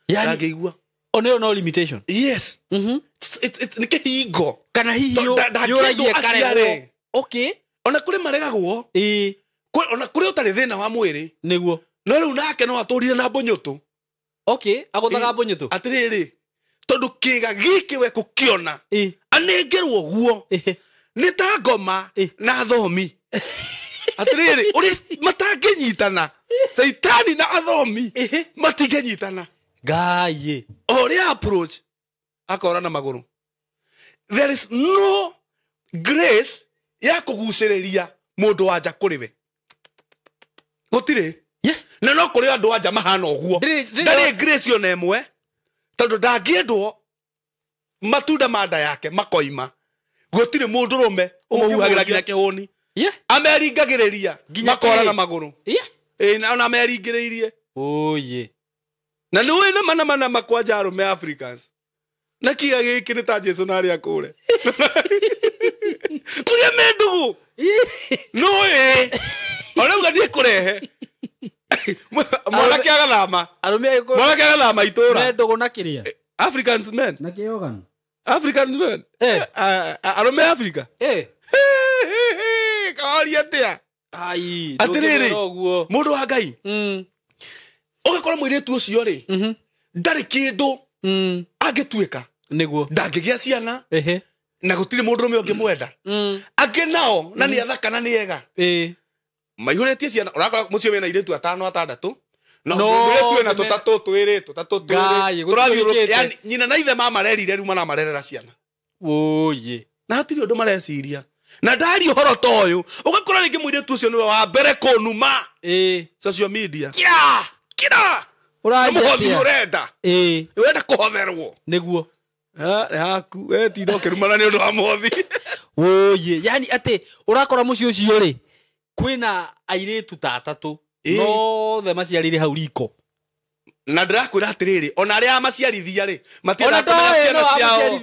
yani ndangĩigua oneo no limitation yes nĩ kĩhingo kana hihi yũragie kare okay ona kũrĩ maregagwo ona kũrĩ ũtarĩ thĩna wa mwĩrĩ nĩguo no rĩu nake no atũrire na mbũnyũtũ okay agũthaga mbũnyũtũ atĩrĩrĩ tondũ kĩga gĩkĩ we kũkĩona anengerwo guo nĩ ta ngoma na thomi atĩrĩrĩ ũrĩa matangĩnyitana Saitani na athomi matingĩnyitana ngai ũrĩa approach akora na magũrũ there is no grace ya kũgucĩrĩria mũndũ wanja kũrĩ we gũtirĩ na no kũrĩ andũ anja mahana ũguo ndarĩ grace ona ĩmwe tondũ ndangĩendwo matunda ma nda yake makoima gũtirĩ mũndũ rũme ũmũhuhagĩra nginya kĩhũni ameringagĩrĩria makora na magũrũ na ameringĩrĩirie oye na nĩ wĩna mana makwanja arũme Africans na kiga gĩkĩ nĩ ta Jesu na arĩa kũre kũrĩa mendugu no onauga niĩ kũrehe mwanake agathama itũra mendugu na kĩrĩa Africans men na kĩoganu Africans men arũme Africa kawaria atĩa ai atĩrĩrĩ mũndũ wa Ngai ũgakora mũirĩtu ũcio rĩ ndarĩ kĩndũ angĩtuĩka nĩguo ndangĩgĩa ciana na gũtirĩ mũndũ ũmwe ũngĩmwenda angĩ nao na nĩ athaka na nĩ ega maihũrĩtie ciana ũrakora mũciĩ wĩna airĩtu 5-6 no mũirĩtu wĩna 3 tũrathiũrũrũka yani nyina na ithe mamarerire rĩu manamarerera ciana oye na hatirĩ ũndũ mareciria na ndari ũhoro ta ũyũ ũgakora rĩngĩ mũirĩtu ũcio nĩwe wa mbere kũnuma social media kira mũhothi ũrenda wenda kũhotherwo nĩguo haku wetinda ũkĩrumana nĩ ũndũ wa mũhothi oye yani atĩ ũrakora mũciĩ ũcio rĩ kwĩna airĩtu ta 3 no maciarire hau riko na ndĩrakwĩra atĩrĩrĩ ona arĩa amaciarithia rĩ matĩrakũmenya ciana ciao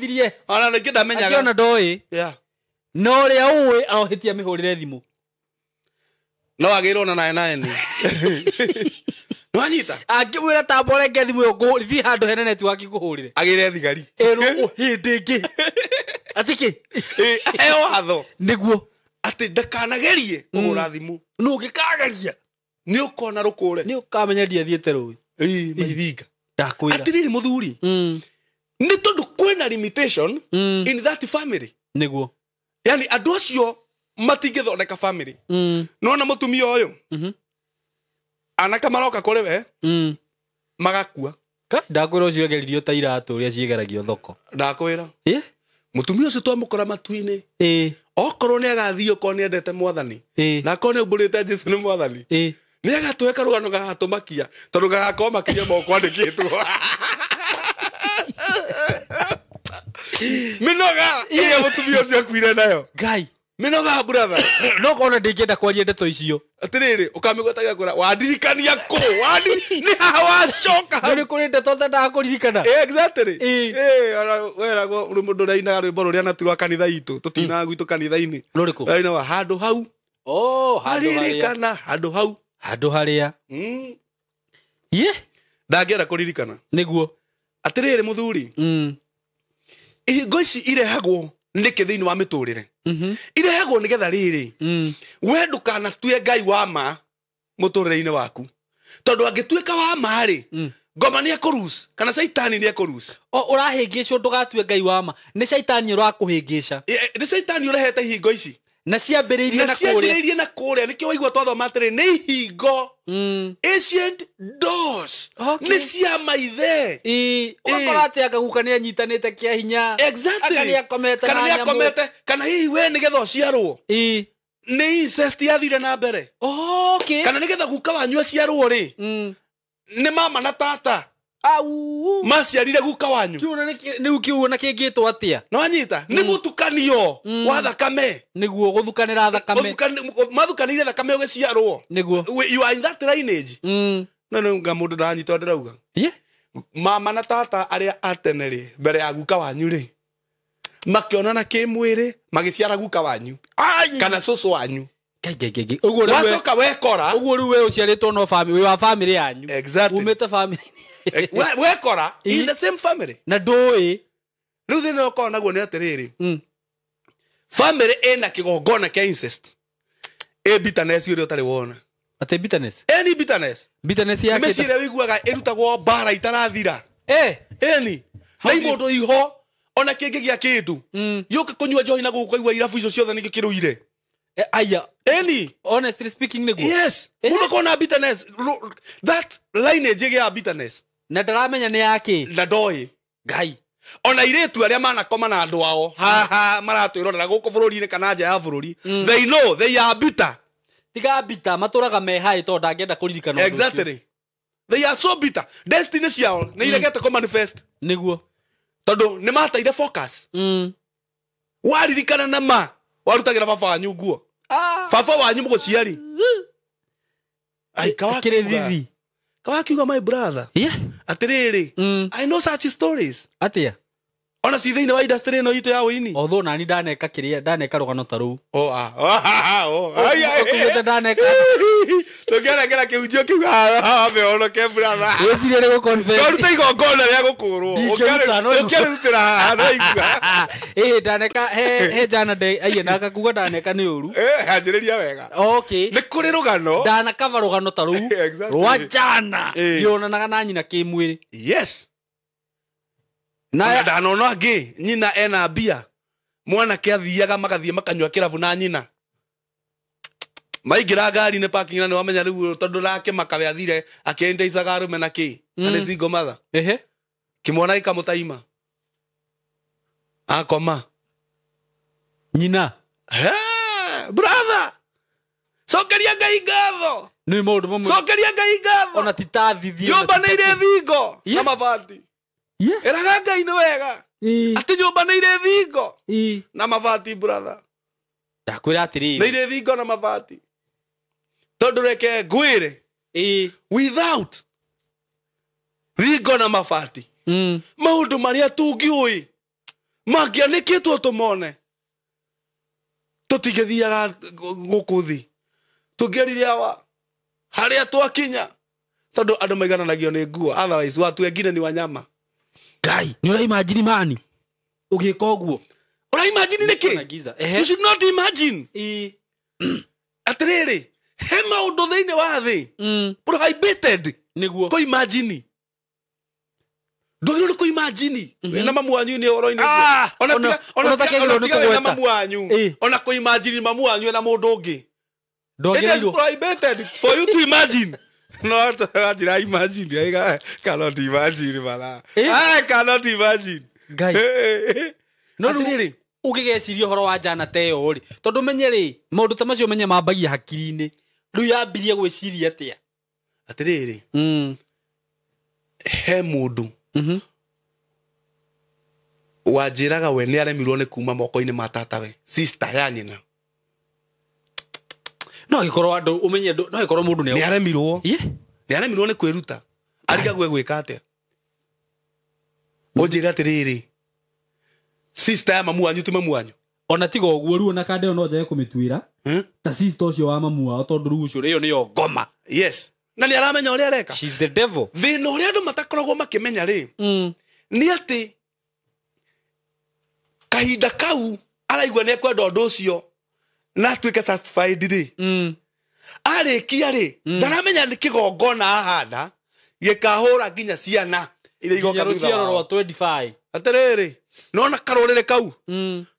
ona ningĩ ndamenyaga ona ndoĩ no rĩa ũĩ arohĩtia mĩhũrĩre thimũ no agĩrwo na nae nĩ no anyita angĩmwĩra tamborenge thimũ ĩyo thiĩ handũ hene network kũhũrĩre agĩre thigari hĩndĩ ĩngĩ atĩkĩ aheo watho nĩguo atĩ ndakanagerie kũhũra thimũ no ũngĩkageria nĩ ũkona rũkũre nĩ ũkamenya ndiathiĩte rũĩ maithinga ndakwĩra atĩrĩrĩ mũthuri nĩ tondũ kwĩna limitation in that family nĩguo yani andũ acio matingĩthondeka family nona mũtumia ũyũ anaka maroka kũrĩ we magakua ndakwĩra ũcio egeririo ta iratũ ũrĩa ciegeragio thoko ndakwĩra mũtumia ũcio twamũkora matu-inĩ okorwo nĩ agathiĩ okorwo nĩ endete mwathani na akorwo nĩ ũmbũrĩte Jesu nĩ mwathani nĩ agatũhe karũgano gagatũmakia tondũ gagakorwo makinya moko andĩkĩtwo mĩnoga ĩrĩa mũtumia ũcio akuire nayo Ngai mĩnoga brother no kona ndĩngĩenda kwaria ndeto icio atĩrĩrĩ ũkamĩgwetagia kũra wandirikania kũ nĩ haha wacoka nĩ kũrĩ ndeto ndendaga kũririkana exactly weragwo mũndũ ũrainaga rwĩmbo rũrĩa naturwa kanitha itũ tũtinaga gwitũ kanitha-inĩ rũrĩkũ ainaga handũ hau haririkana handũ hau handũ harĩa ndangĩenda kũririkana nĩguo atĩrĩrĩ mũthuri ihingo ici irehagwo nĩkĩ thĩinĩ wa mĩtũrĩre irehagwo nĩgetha rĩrĩ we ndũkanatue Ngai wa ma mũtũrĩre-inĩ waku tondũ angĩtuĩka wa ma rĩ ngoma nĩ ekũruce kana Saitani nĩ ekũruce ũrahĩngĩcwo ndũgatue Ngai wa ma nĩ Saitani ũrakũhĩngĩca nĩ Saitani ũrehete ihingo ici na ciambĩrĩirie na kũrĩa nĩkĩo waigua twathoma atĩrĩ nĩ ihingo ancient doors nĩ cia maithe ũgakora atĩ akaguka nĩ anyitanĩte kĩa hinya kana nĩ akomete kana hihi we nĩgetha ũciarwo nĩ incest yathire na mbere Okay. kana nĩgetha guka wanyu aciarwo rĩ nĩ mama na tata Au. maciarire guka wanyu Nĩu kiuona kĩngĩtwo atĩa? no anyita nĩ mũtukanio wa thakame Nĩguo gũthukanĩra thakame. mathukanĩire thakame ũgĩciarwo Nĩguo. you are in that lineage no nga mũndũ ndanyita ndĩrauga mama na tata arĩa atene rĩ mbere ya guka wanyu rĩ makĩonana kĩmwĩrĩ magĩciara guka wanyu kana cũcũ wanyu wacoka wekora ũguo rĩu we ũciarĩtwo no family wa family yanyu umĩte family wekora in the same family na ndũĩ rĩu thĩna ũkorwo naguo nĩ atĩrĩrĩ family ĩna kĩgongona kĩa incest bitterness ũrĩa ũtarĩ wona atĩ bitterness any bitterness yake mĩciĩre wĩiguaga ĩrutagwo mbara itarathira ĩni na imũndũ iho ona kĩngĩ gĩa kĩndũ yũka kũnyua njohi na gũkũigua irabu icio ciothe nĩkĩ kĩrũire aya ĩni honestly speaking nĩguo yes mũndũ kona bitterness that lineage ya bitterness na ndaramenya nĩ yake na ndoĩ ngai ona irĩtu arĩa manakoma na andũ ao haha maratwĩrorera gũkũ bũrũri-inĩ kana nja ya bũrũri they know they are bitter tiga bitter matũraga me high tondũ ndangĩenda kũririkana ũndũ ũcio exactly they are so bitter destiny ciao nĩ iregete kũ manifest nĩguo tondũ nĩ mateire focus waririkana na ma warutagĩra baba wanyu nguo baba wanyu mũgũciari ai kawakiuga my brother atĩrĩrĩ I know such stories atĩa ona si thĩinĩ wa industry ĩno itũ ya wĩini although nani ndaneka rũgano ta rũu ũkuĩte ndaneka tũngĩaregera kĩhunjio kiuga mehonoke brother wĩcirie nĩ gũconfess ũrute igongona rĩa gũkũrwo ũkĩrutĩra haha no igua ndaneka he jana day aiye na akakuga ndaneka nĩ ũru anjĩrĩria wega okay nĩ kũrĩ rũgano ndanakaba rũgano ta rũu rwa jana yonanaga na nyina kĩmwĩrĩ yes na ndanona ngĩ nyina ena mbia mwanake athiaga magathiĩ makanyua kĩrabu na nyina maingĩra ngari-inĩ parking na nĩ wamenya rĩu tondũ rake makawe athire akĩndeicaga arũme na kĩ na nĩ single mother kĩmwana gĩkamũtaima akoma nyina brother cokeria Ngai ngatho nĩ maũndũ mamwe cokeria Ngai ngatho ona titathithie nyũmba nĩ irĩ thingo na mabati eraga Ngai nĩ wega atĩ nyũmba nĩ irĩ thingo na mabati brother ndakwĩra atĩrĩrĩ nĩ irĩ thingo na mabati tondũ reke ngwĩre without thingo na mabati maũndũ marĩa tũngĩũĩ mangĩanĩkĩtwo tũmone tũtingĩthiaga gũkũ thĩ tũngĩerire harĩa twakinya tondũ andũ maigananagio nĩ nguo otherwise watu wengine ni wanyama Ngai nĩ ũraimagine mani ũgĩka ũguo ũraimagine nĩkĩ you should not imagine atĩrĩrĩ he maũndũ thĩinĩ wa thĩ prohibited nĩguo kũimagine ndũgĩrĩirwo kũimagine na mamu wanyu nĩ ũhoro-inĩ ona na mamu wanyu ona kũimagine mamu wanyu na mũndũ ũngĩ it is prohibited for you to imagine no I imagine I cannot imagine mala I cannot imagine Ngai no rĩrĩ ũgĩgeciria ũhoro wa jana ta ĩyo rĩ tondũ menye rĩ maũndũ ta macio menye mambagia hakiri-inĩ rĩu yambirie gwĩciria atĩa atĩrĩrĩ he mũndũ wanjĩraga we nĩ aremirwo nĩ kuma moko-inĩ ma tatawe sister ya nyina no gĩkorwo andũ ũmenye no gĩkorwo mũndũ nĩ aremirwo nĩ kwĩruta arigagwe gwĩka atĩa ũnjĩre atĩrĩrĩ sister ya mamu wanyu ti mamu wanyu ona tiga ũguo rĩu ona kande no njage kũmĩtuĩra ta sister ũcio wa mamu wao tondũ rĩu ũcio ĩyo nĩyo ngoma yes na nĩ aramenya ũrĩa areka she's the devil thĩna ũrĩa andũ matakoragwo makĩmenya rĩ nĩ atĩ kahinda kau araigua nĩ ekwenda ũndũ ũcio na atuĩke satisfied rĩ arĩkia rĩ ndaramenya nĩ kĩgongona ahanda gĩkahũra nginya ciana iria igoka thutha wao 25 atĩrĩrĩ nona karũrĩrĩ kau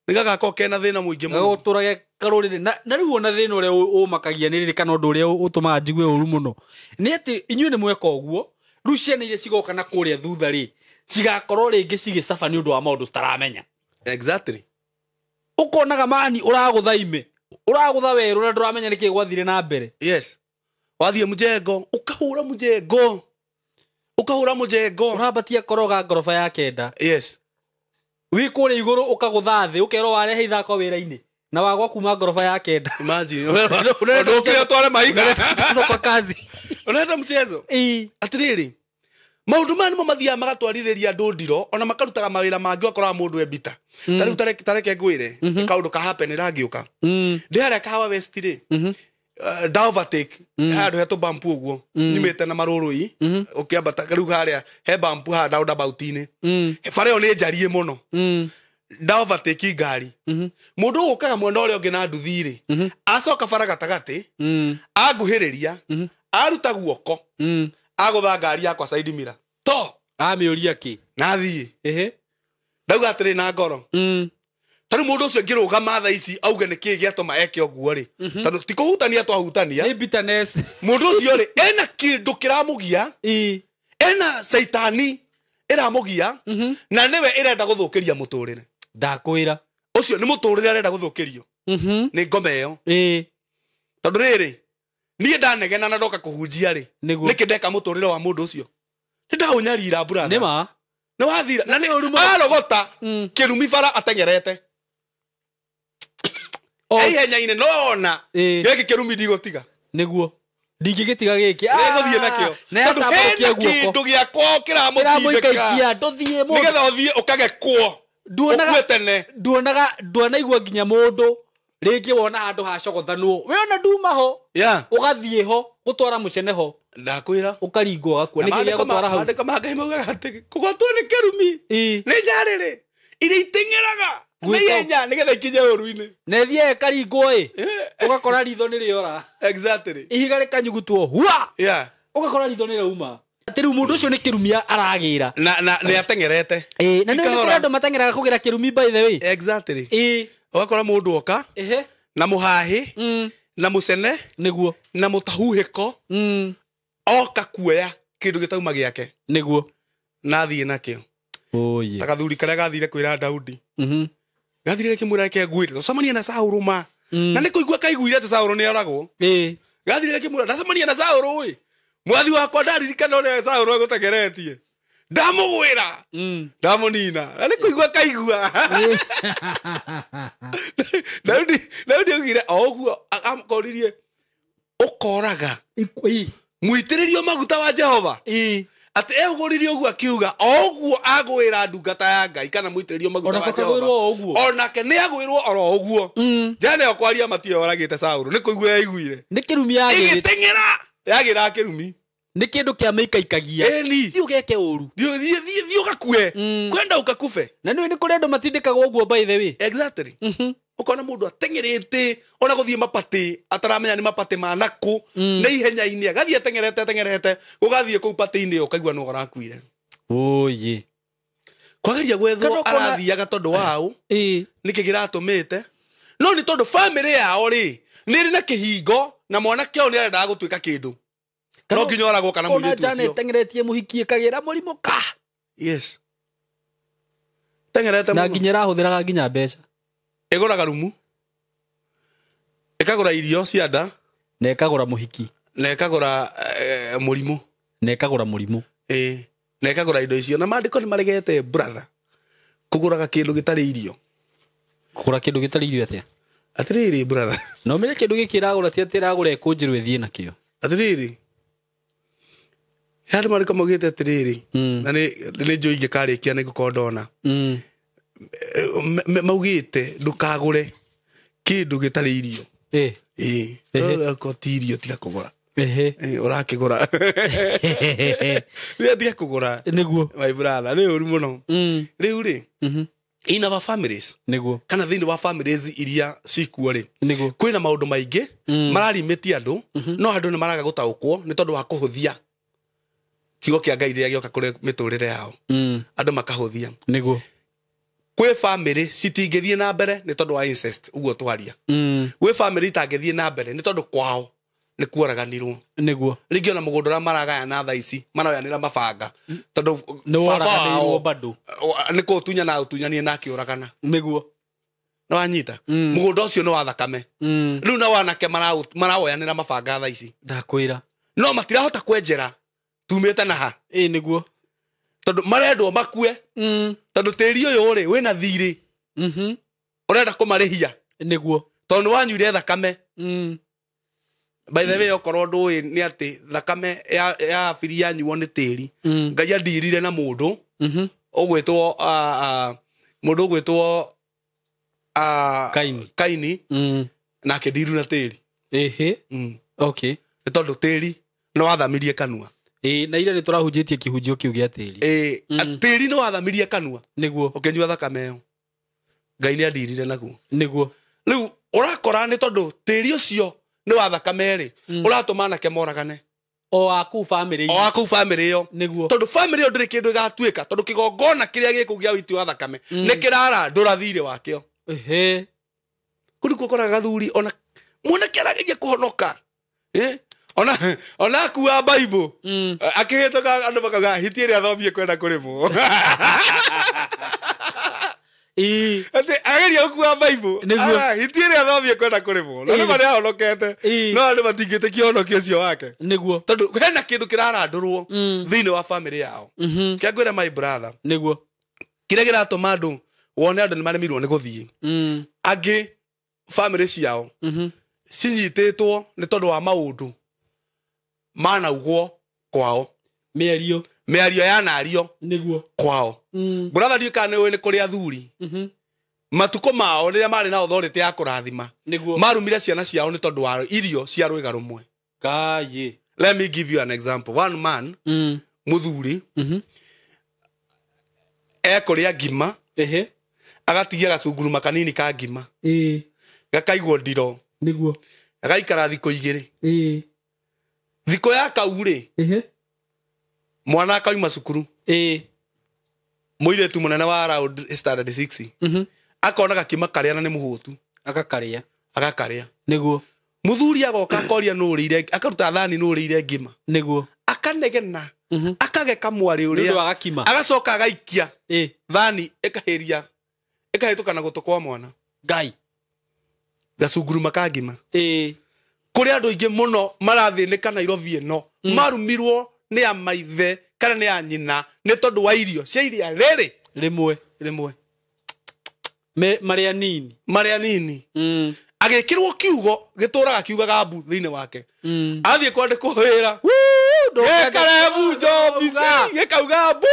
nĩ gagakorwo kena thĩna mũingĩ mũno gagũtũrage karũrĩrĩ na rĩu ona thĩna ũrĩa ũmakagia nĩ rĩrĩ kana ũndũ ũrĩa ũtũmaga njigue ũru mũno nĩ atĩ inyuĩ nĩ mweka ũguo rĩu ciana iria cigoka na kũrĩa thutha rĩ cigakorwo rĩngĩ cigĩcaba nĩ ũndũ wa maũndũ citaramenya exactly ũkonaga mani ũragũthaime uragutha weru na nduramenya niki gwathire na mbere. Yes. Wathie mujengo ukahura mujengo. Urabatia koroga ngorofa ya kenda. Yes. Wikure iguru ukagutha thi ukero warehe ithako wira-ini na wagwa kuma ngorofa ya kenda. Imagine. Ndio twale mahiga. Kwa kazi. Unaenda mchezo? Atiriri. Maundu mani mathia magatwarithiria andu ndiro ona makarutaga mawira mangi akora mundu ebita. Tariu tareke ngwire kaundu ka happen rangiuka. Ndi haria kawa west ri. Overtake handu hetu bump uguo nyumite na marurui ukiambata riu haria he bump ha down about ini bare yo ni njarie muno overtake ngari mundu ukaga mwena uria ungi na nduthi ri acoka bara gatagati anguhiriria aruta guoko agutha ngari yakwa side mirror to amiuria ki nathie ndauga atiri na ngoro tari mundu ucio ngirugama tha ici auge niki giatuma eke oguo ri tondu ti kuhutania twahutania ni bitterness mundu ucio ri ena kindu kiramugia ena saitani iramugia na niwe irenda guthukiria muturire ndakwira ucio ni muturire arenda guthukirio ni ngome iyo tondu riri nie ndanegena na ndoka kuhunjia ri niki ndeka muturire wa mundu ucio ndaunyarira brother nima ni wathira na ni arogota kirumi bara atengerete ihenya-ine nona giki kirumi ndigotiga niguo ndingigitiga giki guthie nakio netabokia guoko kindu giakwa kiramutindika nduthie mu nigetha uthie ukagekwo nduonaigua nginya mundu ringi wona handu hacogothanwo we ona nduma ho ugathie ho gutwara mucene ho ndakwira ukaringwo gakua niki gia gutwara hau mandika mangai maugaga ati kugotwo ni kirumi ni njariri ire itengeraga niyenya nigetha ikinye uru-ini nethie karingwo ugakora ritho ni riora exactly ihiga rikanyugutwo hua ugakora ritho ni rauma atiru mundu ucio ni kirumia aragira na ni atengerete na ni andu matengeraga kugira kirumi by the way exactly ugakora mundu oka na muhahi na mucene niguo na mutahuhiko oka kuoya kindu gitauma giake niguo nathie nakio oye takathuri karia gathire kwira Daudi gathire kimwira ke ngwire ndacemania na Saulu ma na ni kuigua kaiguire ati Saulu ni oragwo gathire kimwira ndacemania na Saulu wi mwathi wakwa ndaririkana uri Saulu agutegeretie ndamugwira ndamunina na ni kuigua kaigua Daudi ogire oguo akamkoririe ukoraga muitiririo maguta wa Jehova ati eguririo oguo akiuga oguo agwira ndungata ya Ngai kana muitiririo maguta wa Jehova onake ni agwirwo oro oguo jana okwaria matioragite Saulu ni kuigua yaiguire ni kirumi yagire igitengera yagira kirumi ni kindu kia meikaikagia thi ugeke uru thi ugakue kwenda ukakufe na ni kuri andu matindikagwo oguo by the way exactly ukona mundu atengerete ona guthie mapati ataramenya ni mapati manaku na ihenya-ini gathie tengerete ugathie ku pati-ini ukaigua no garakuire oye kwageria gwethwo arathiaga tondu wao niki giratumite no ni tondu family yao ri niri na kihingo na mwana kio ni arenda gutwika kindu no nginya oragwo kana muiritu ucio tengeretie muhikie kagira murimu ka yes tengerete na nginya rahuthiraga nginya mbeca iguraga rumu ikagura irio cia nda na ikagura muhiki na ikagura murimu na ikagura murimu na ikagura indo icio na mandiko ni maregete brother kuguraga kindu gitari irio kugura kindu gitari irio atia atiriri brother no menye kindu gikiragura ti atiragura ekunjiru ethie nakio atiriri yari mariko magite atiriri na ni jo ingikarikia ni gukondona maugite ndukagure kindu gitari irio kotirio tiga kugura urakigura tiga kugura niguo my brother ni uri muno riu ri in our families niguo kana thini wa families iria cikuo ri niguo kwina maundu maingi mararimiti andu no andu ni maraga gutaukwo ni tondu wa kuhuthia kigo kia Ngai ria gioka kuri miturire yao andu makahuthia niguo kwe family citingithie na mbere ni tondu wa incest uguo twaria kwe family itangithie na mbere ni tondu kwao ni kuoraganirwo niguo ringi ona mugundu ra maragaya na tha ici marayanira mabanga tondu ni woraganirwo bado ni kutunya na utunyanie na kiuragana niguo no anyita mugunda ucio no wa thakame riu na wanake maraoyanira mabanga tha ici ndakwira no matirahota kwenjera tumite na ha niguo tondu marendwo makue tondu tiri uyu ri wina thiri urenda kumarihia niguo tondu wanyuire thakame by the way okorwo ndui ni ati thakame ya biri yanyuo ni tiri ngai andirire na mundu ugwitwo mundu ugwitwo Kaini na akindiru na tiri okay ni tondu tiri no wathamirie kanua na ira ni turahunjitie kihunjio kiu gia tiri tiri no wathamirie kanua niguo ukinyua thakame yo ngai ni andirire naguo niguo riu urakora ni tondu tiri ucio ni wa thakame ri uratuma nake moragane o aku family yo niguo tondu family yo ndiri kindu igatuika tondu kigongona kiria gikugia witi wa thakame ni kirara ndura thire wakio kuri kukoraga gathuri ona mwana kerageria kuhonoka ona akuwa bible akihetoka andu bakaga hiti ri athomie kwenda kurimwo ati ageria kuwa bible hiti ri athomie kwenda kurimwo no bari ahonokete no andu batingite kihonokio cio wake niguo tondu hena kindu kirarandurwo thini wa family yao kiagwira my brother niguo kiria giratuma andu wone andu ni maremirwo ni guthii angi family ciao cinyititwo ni tondu wa maundu manaugwo kwao miario yanario niguo kwao brother ndiukane ni kuri athuri matuko mao riria mari na authority ya kurathima marumire ciana ciao ni tondu wa irio cia rwiga rumwe kaye let me give you an example one man muthuri kuria ngima agatigia gacunguruma kanini ka ngima gakaigwo ndiro niguo agaikara thiko igiri thiko ya kauri mwana akauma cukuru muiretu munene wa around standard 6 akona gakima karia na ni muhutu agakaria niguo muthuri agoka akoria nurire akaruta thani nurire ngima niguo akanegena akageka mwari uria agacoka agaikia thani ikahituka na gutukwa mwana ngai gacunguruma ka ngima kuri andu ingi muno marathinika Nairobi eno marumirwo ni a maithe kana ni a nyina ni tondu wa irio cia iria rimwe maria nini agikirwo kiugo gituraga kiugaga mbu thiini wake athie kwandikwo wira gekarebu jobisi gekauga mbu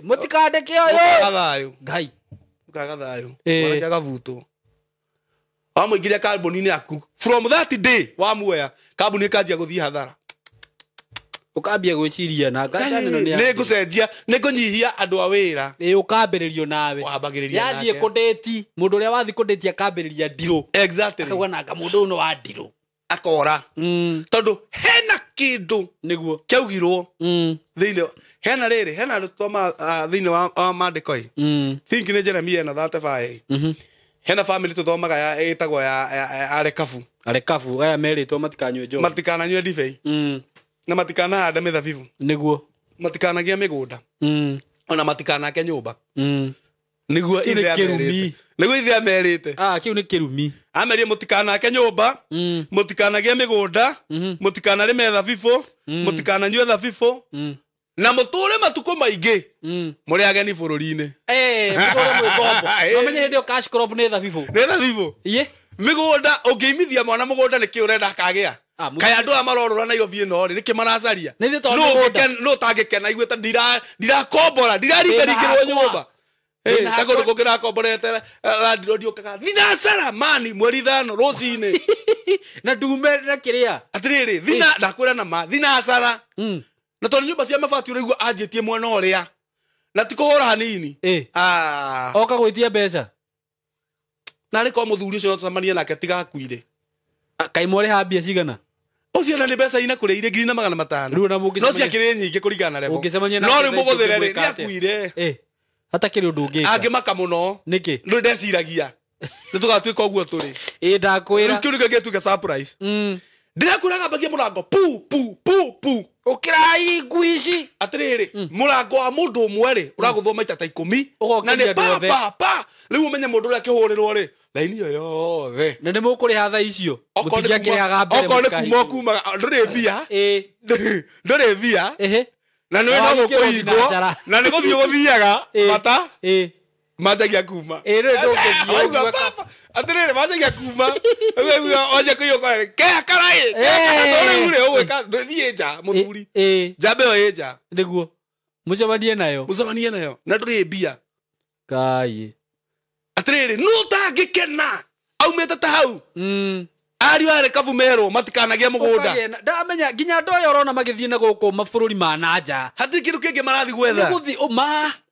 mutikandike uyu gathayo ngai gathayo mwana gavutwo amwingiria kambuni-ini yaku from that day wamuoya kambuni ikanjia guthii hathara ukambia gwiciria na ngachaneno ni ngucenjia ni ngunyihia andu a wira ukambiririo nawe yathie kundeti mundu uria wathi kundeti akambiriria ndiro exactly akauga nanga mundu no wa ndiro akora tondu hena kindu niguo kiaugirwo thiini hena rutoma thiini wa mandiko think ni Jeremia na 35 hena family tuthomaga ya etagwo ya arekafu aya meritwo matikanywe njohi matikananywe ndibei na matikanahanda mithabibu niguo matikanagia migunda ona matikanake nyumba niguo ithe amerite kiu ni kirumi amerie mutikanake nyumba mutikanagia migunda mutikanarime thabibu mutikananywe thabibu na muture matuko maingi muri ageni bururi-ini muture mwikombo nomenye hindi cash crop ni thabibu ye migunda ungiimithia mwana mugunda niki urenda akagia kaya andu amarorora Nairobi ino ri niki maracaria no tangikena igweta ndirakombora ndiraringaringirwo nyumba takundu kungirakomborete randiro ndiokaga thinacara mani mweri 5 ruci-ini na ndumerera kiria atiriri thina ndakwira na ma thinacara na tondu nyumba cia mabati urigua anjitie mwana uria na tikuhura hanini oka gwitia mbeca na riko muthuri ucio tutamania nake tigakuire kai mwore ha mbia cigana ucio na ni mbeca ina kuri ire 5,500 no cia kire nyingi kurigana na level no ri muguthire ri akuire hata kiri undu ungika angimaka muno niki ndu ndeciragia ni tugatwika uguo turi ndakwira kiu ni getuka surprise ndirakuraga bagia murango pu ukirai nguici atiriri murango wa mundu umwe ri uraguthwo maita ta 10 na ni pa riu umenye mundu uria kihurirwo ri laini iyo yothe na ni mukuriha tha icio mutingiakirihaga mbere kuma nduri bia na ni wena gukuhingwo na ni guthio guthiaga mata majagia kuma atiriri majagia kuma oje kuyo kwa ke karai ule ugwika thie nja muthuri jambe yo nja niguo mucemanie nayo na nduri bia kai atiriri no tangikena aumete ta hau ari are kavumero matikanagia mugunda ndamenya ginya ndoyo urona magithie na guku mabururi ma nanja hatiri kindu kingi marathi gwetha guthi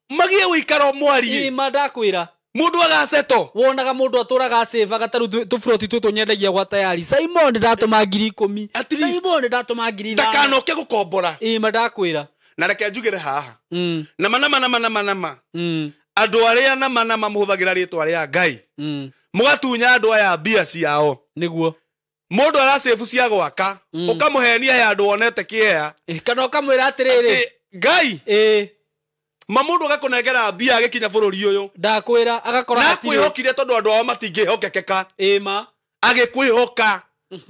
magie wikaro mwari ndakwira mundu agaceto wonaga mundu aturaga save gataru tufroti tu tunyendagia gwa tayari Simon ndatuma 10,000 Simon ndatuma 10,000 ndakanoke gukombora ndakwira na reke njugire haha na manama andu aria na manama muhuthagira ritwa ria Ngai mugatunya andu aya mbia ciao niguo mundu aracebu cia gwaka ukamuhenia ya andu onete kiea kana ukamwira atiriri Ngai mamundu gakunengera mbia agikinya bururi uyu ndakwira agakora na kwihokire tondu andu ao matingihokekeka agikwihoka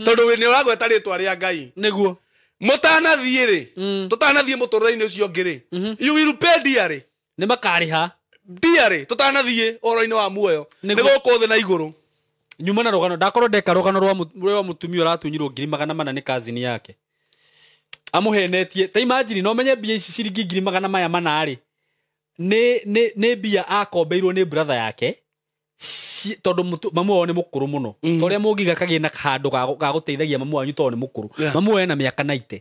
tondu we ni uragweta ritwa ria Ngai niguo mutanathie ri tutanathie muturire-ini ucio ngiri you will pay dearly ni makariha dearly tutanathie oro-ini wa muoyo ni guku thi na iguru nyuma na rugano ndakorwo ndeka rugano rwa mutumia uratunyirwo 400 ni kazini yake amuhenetie ta imagine no menye mbia ici ciringi 400 maya manari ne mbia akombeirwo ni brother yake tondu mamu wao ni mukuru muno toria mungiga kagina handu ga guteithagia mamu wanyu tondu ni mukuru mamu wao ena miaka 90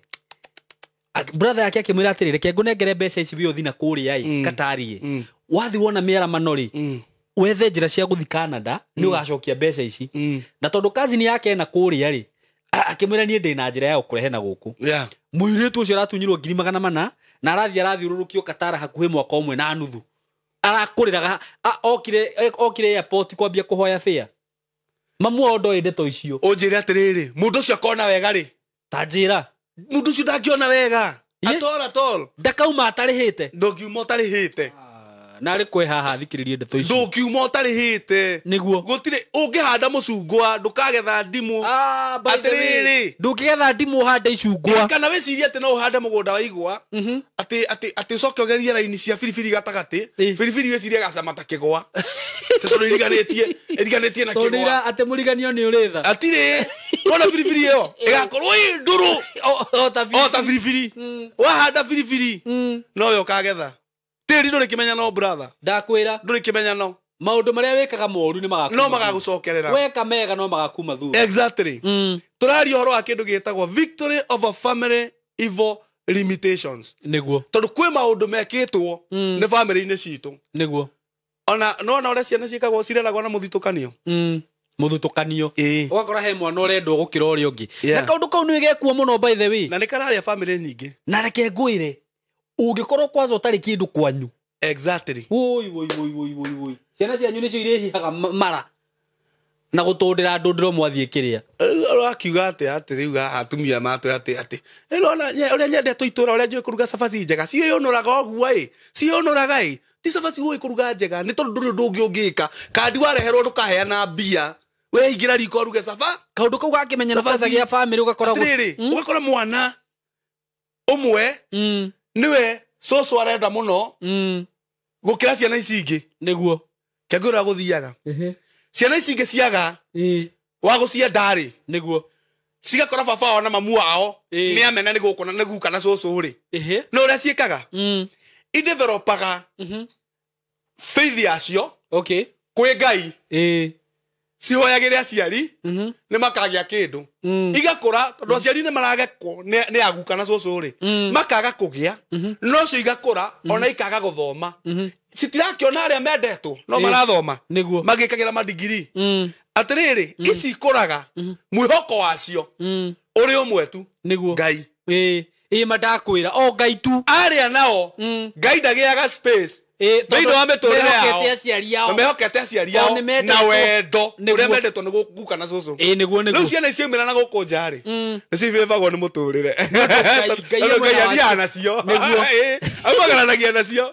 brother yake akimwira atirire ke ngunengere mbeca ici bio thina kuria Katari wathi wona miara manori wethe njira cia guthi Canada ni ugacokia mbeca ici na tondu kazini yake ena kuria ri akimwira nie ndina njira ya ukurehe na guku muiritu ucio ratunyirwo 400 na arathi ururukio Katara hakuhe mwaka umwe na nuthu arakuriraga okire airport kwambia kuhoya fare mamu ondo ndeto icio unjire atiriri mundu ucio akona wega ri tanjira mundu ucio ndakiona wega atol ndakauma atarihite ndokiuma utarihite na ari kwe haha thikiririe ndeto icio ndokiuma utarihite niguo gutire ungihanda mucungwa ndukagetha ndimu atiriri ndukigetha ndimu handa icungwa kana weciria ati no uhande mugunda wa igwa ati coke ogerie raini cia firifiri gatagati firifiri weciria gacama ta kigwa tondu iriganitie na kigwa tondira ati muriganio ni uritha atire wona firifiri iyo igakorwo nduru ta firifiri wahanda firifiri no yo kagetha tiri nduri kimenya no brother ndakwira nduri kimenya no maundu maria wekaga moru ni magagucokerera weka mega no magakuma thu exactly turari horo wa kindu gitagwo victory over family evil limitations niguo tondu kwi maundu mekitwo ni family-ini citu niguo ona uria ciana ciikagwo cireragwo na muthitukanio muthutukanio ugakora he mwana urendwo gukira uria ungi na kaundu kau ni gegekuo muno by the way na ni kararia family nyingi na reke ngwire ungikorwo kwanza utari kindu kwanyu exactly woi ciana cianyu nicio irehihaga mara na gutundira ndundiro mwathie kiria akiuga ati riuga atumia matu ati elona uria nyendete itura uria njui kuruga cabaci njega cionuraga oguo cionuraga ti cabaci hui kuruga njega ni tondu nduri ndungi ungika kandi wareherwo ndukaheana mbia we ingira riko ruge caba kaundu kau gakimenya na kwanza gia family ugakora mwana umwe niwe soso arenda muno gukira ciana ici ingi niguo kengura guthiaga ciana ici ingi ciaga wa gucienda niguo cigakora baba wao na mamu wao ni amena ni gukuna ni guka na soso ri no uria ciikaga idevelopaga faith yacio kwi Ngai cihoyagire aciari ni makagia kindu igakura tondu aciari ni maragekwo ni aguka na soso ri makaga kugia no cio igakura ona ikaga guthoma citirakiona aria mendetwo no marathoma magikagira madigiri atiriri ici ikuraga mwihoko wacio uri umwe tu Ngai madakwira o Ngai tu aria nao Ngai ndagiaga space thĩinĩ wa mĩtũrĩre yao mehokete aciari yao na wendo ũrĩa mendetwo nĩ guka na cũcũ rĩu ciana iciaumĩra na gũkũ nja-rĩ nĩcibĩbagwo nĩ mũtũrĩre tondũ Ngai athiaga nacio aumagaranagia nacio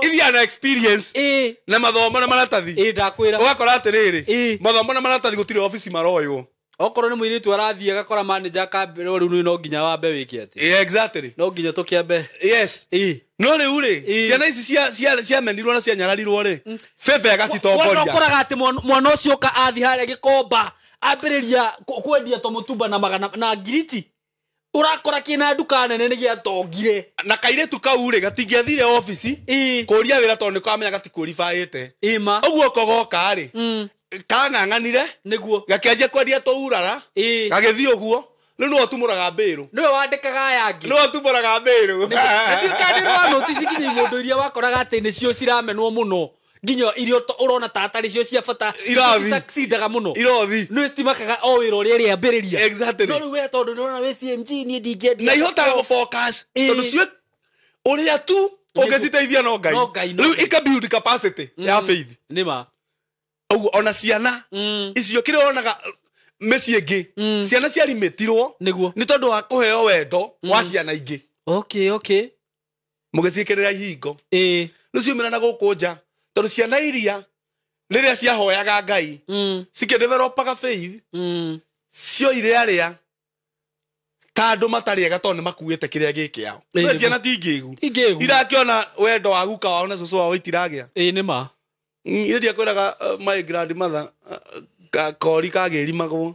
ithiaga na experience na mathomo na maratathi ũgakora atĩrĩrĩ mathomo na maratathi gũtirĩ obici maroywo okorwo nĩ mũirĩtu arathiĩ agakora manager akambĩra rĩu no nginya wambe wĩke atĩ exactly no nginya tũkĩambe yes no rĩu-rĩ ciana ici ciamenirwo na cianyararirwo rĩ bebe agacitongoria ũkoraga atĩ mwana ũcio ũka athiĩ harĩa gĩkomba ambĩrĩria kwendia tũmũtumba na magana na ngiriti ũrakora kĩna nduka nene nĩ gĩatongire na kairĩtu kau-rĩ gatingĩathire obici kũria wĩra tondũ nĩkamenya gatikũribáĩte ũguo kogoka-rĩ kang'ang'anire nĩguo gakĩanjia kwendia tũurara gagĩthiĩ ũguo rĩu nĩwe ũtumũraga mbĩrũ nĩwe wandĩkaga aya angĩ nĩwe ũtumũraga mbĩrũ nĩkanĩrwo notisi nginya imũndũ iria wakoraga atĩ nĩcio ciramenwo mũno nginya irio ũrona tata nĩcio cia bata cindaga mũno nĩ citimakaga o wĩra ũrĩa rĩambĩrĩria no rĩu we tondũ nĩũrona wĩ CMG niĩ ndingĩendia na ihotaga gũfocus tondũ cio ũrĩa tu ũngĩciteithia no Ngai rĩu ika-build capacity ya faith nĩma ũguo ona ciana icio kĩrĩa wonaga mĩciĩ ĩngĩ ciana ciarimetirwo nĩ tondũ wa kũheo wendo wa ciana ingĩ mũgĩciĩkĩrĩra ihingo rĩu ciumĩra na gũkũ nja tondũ ciana iria rĩrĩa ciahoyaga Ngai cikĩdevelopaga faith cioire arĩa ta andũ matarĩ ega tondũ nĩmakuĩte kĩrĩa gĩkĩao ciana tingĩgu irakĩona wendo wa guka wao na cũcũ wao itiragĩa nĩma India kweraga my grandmother kori kagĩrimagwo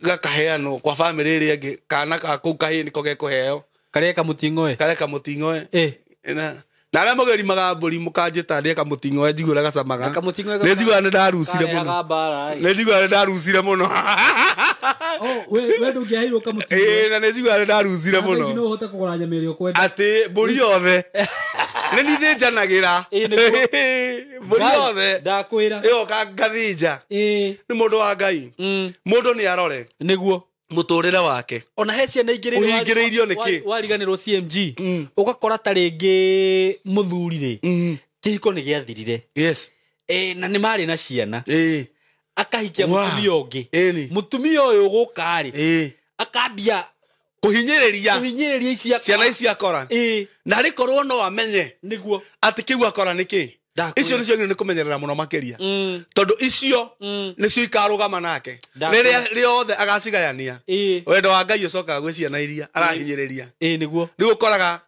gakaheanwo kwa family ĩrĩa ĩngĩ kana kau kahĩĩ nĩko gekũheo kareka mũting'oe na arĩa mũgerimaga mbũri mũkanjĩta ndĩe kamũting'oe njiguaga gacamaga nĩnjiguaga nĩndarucire mũno we ndũngĩaheirwo kamũting'oe na nĩnjiguaga nĩndarucire mũno atĩ mbũri yothe nĩnithĩnjanagĩra mbũri yothe ndakwĩra ĩyoka ngathĩnja nĩ mũndũ wa Ngai mũndũ nĩ arore nĩguo mũtũrĩre wake ona he ciana ũhingĩrĩirio nĩkĩ wariganĩrwo CMG ũgakora ta rĩngĩ mũthuri-rĩ kĩhiko nĩ gĩathirire na nĩ marĩ na ciana akahikia mũtumia ũngĩ mũtumia ũyũ gũka-rĩ akambia kũhinyĩrĩria ciana ici akora na rĩkorwo no amenye nĩguo atĩ kĩu akora nĩkĩ icio nĩcio agĩrĩirwo nĩ kũmenyerera mũno makĩria tondũ icio nĩcio ikarũgama nake rĩrĩa rĩothe agacigayania wendo wa Ngai ũcokaga gwĩ ciana iria arahinyĩrĩria nĩguo rĩu ũkoraga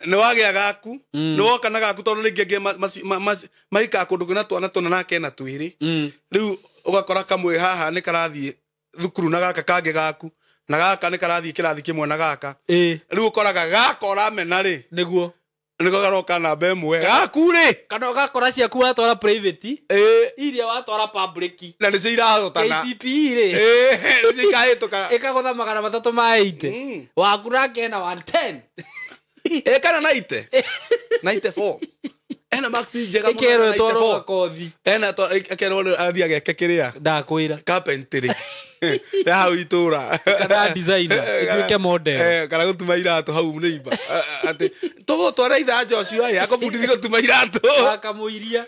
nĩwagĩa gaku nĩwoka na gaku tondũ rĩngĩ mahikaga kũndũ kwĩna twana tũna nake ena twĩrĩ rĩu ũgakora kamwe haha nĩ karathiĩ thukuru na gaka kangĩ gaku na gaka nĩ karathiĩ kĩrathi kĩmwe na gaka rĩu ũkoraga gaka ũramena-rĩ nĩguo nĩko garoka namba ĩmwe gaku-rĩ kana ũgakora ciaku watwara private iria watwara public na nĩcio irahotana KCPE-rĩ nĩcio ikahĩtũka ĩkagũtha 380 waku nake na 110 kana 94 ena maxi njega mũno 94 ena akerwo athiĩ ageke kĩrĩa ndakwĩra carpentry ya hau itũra kana designer ĩtuĩke model kana gũtuma iratũ hau nĩimba atĩ tũgũtwara ithanjũ ũcio akũbundithia gũtuma iratũ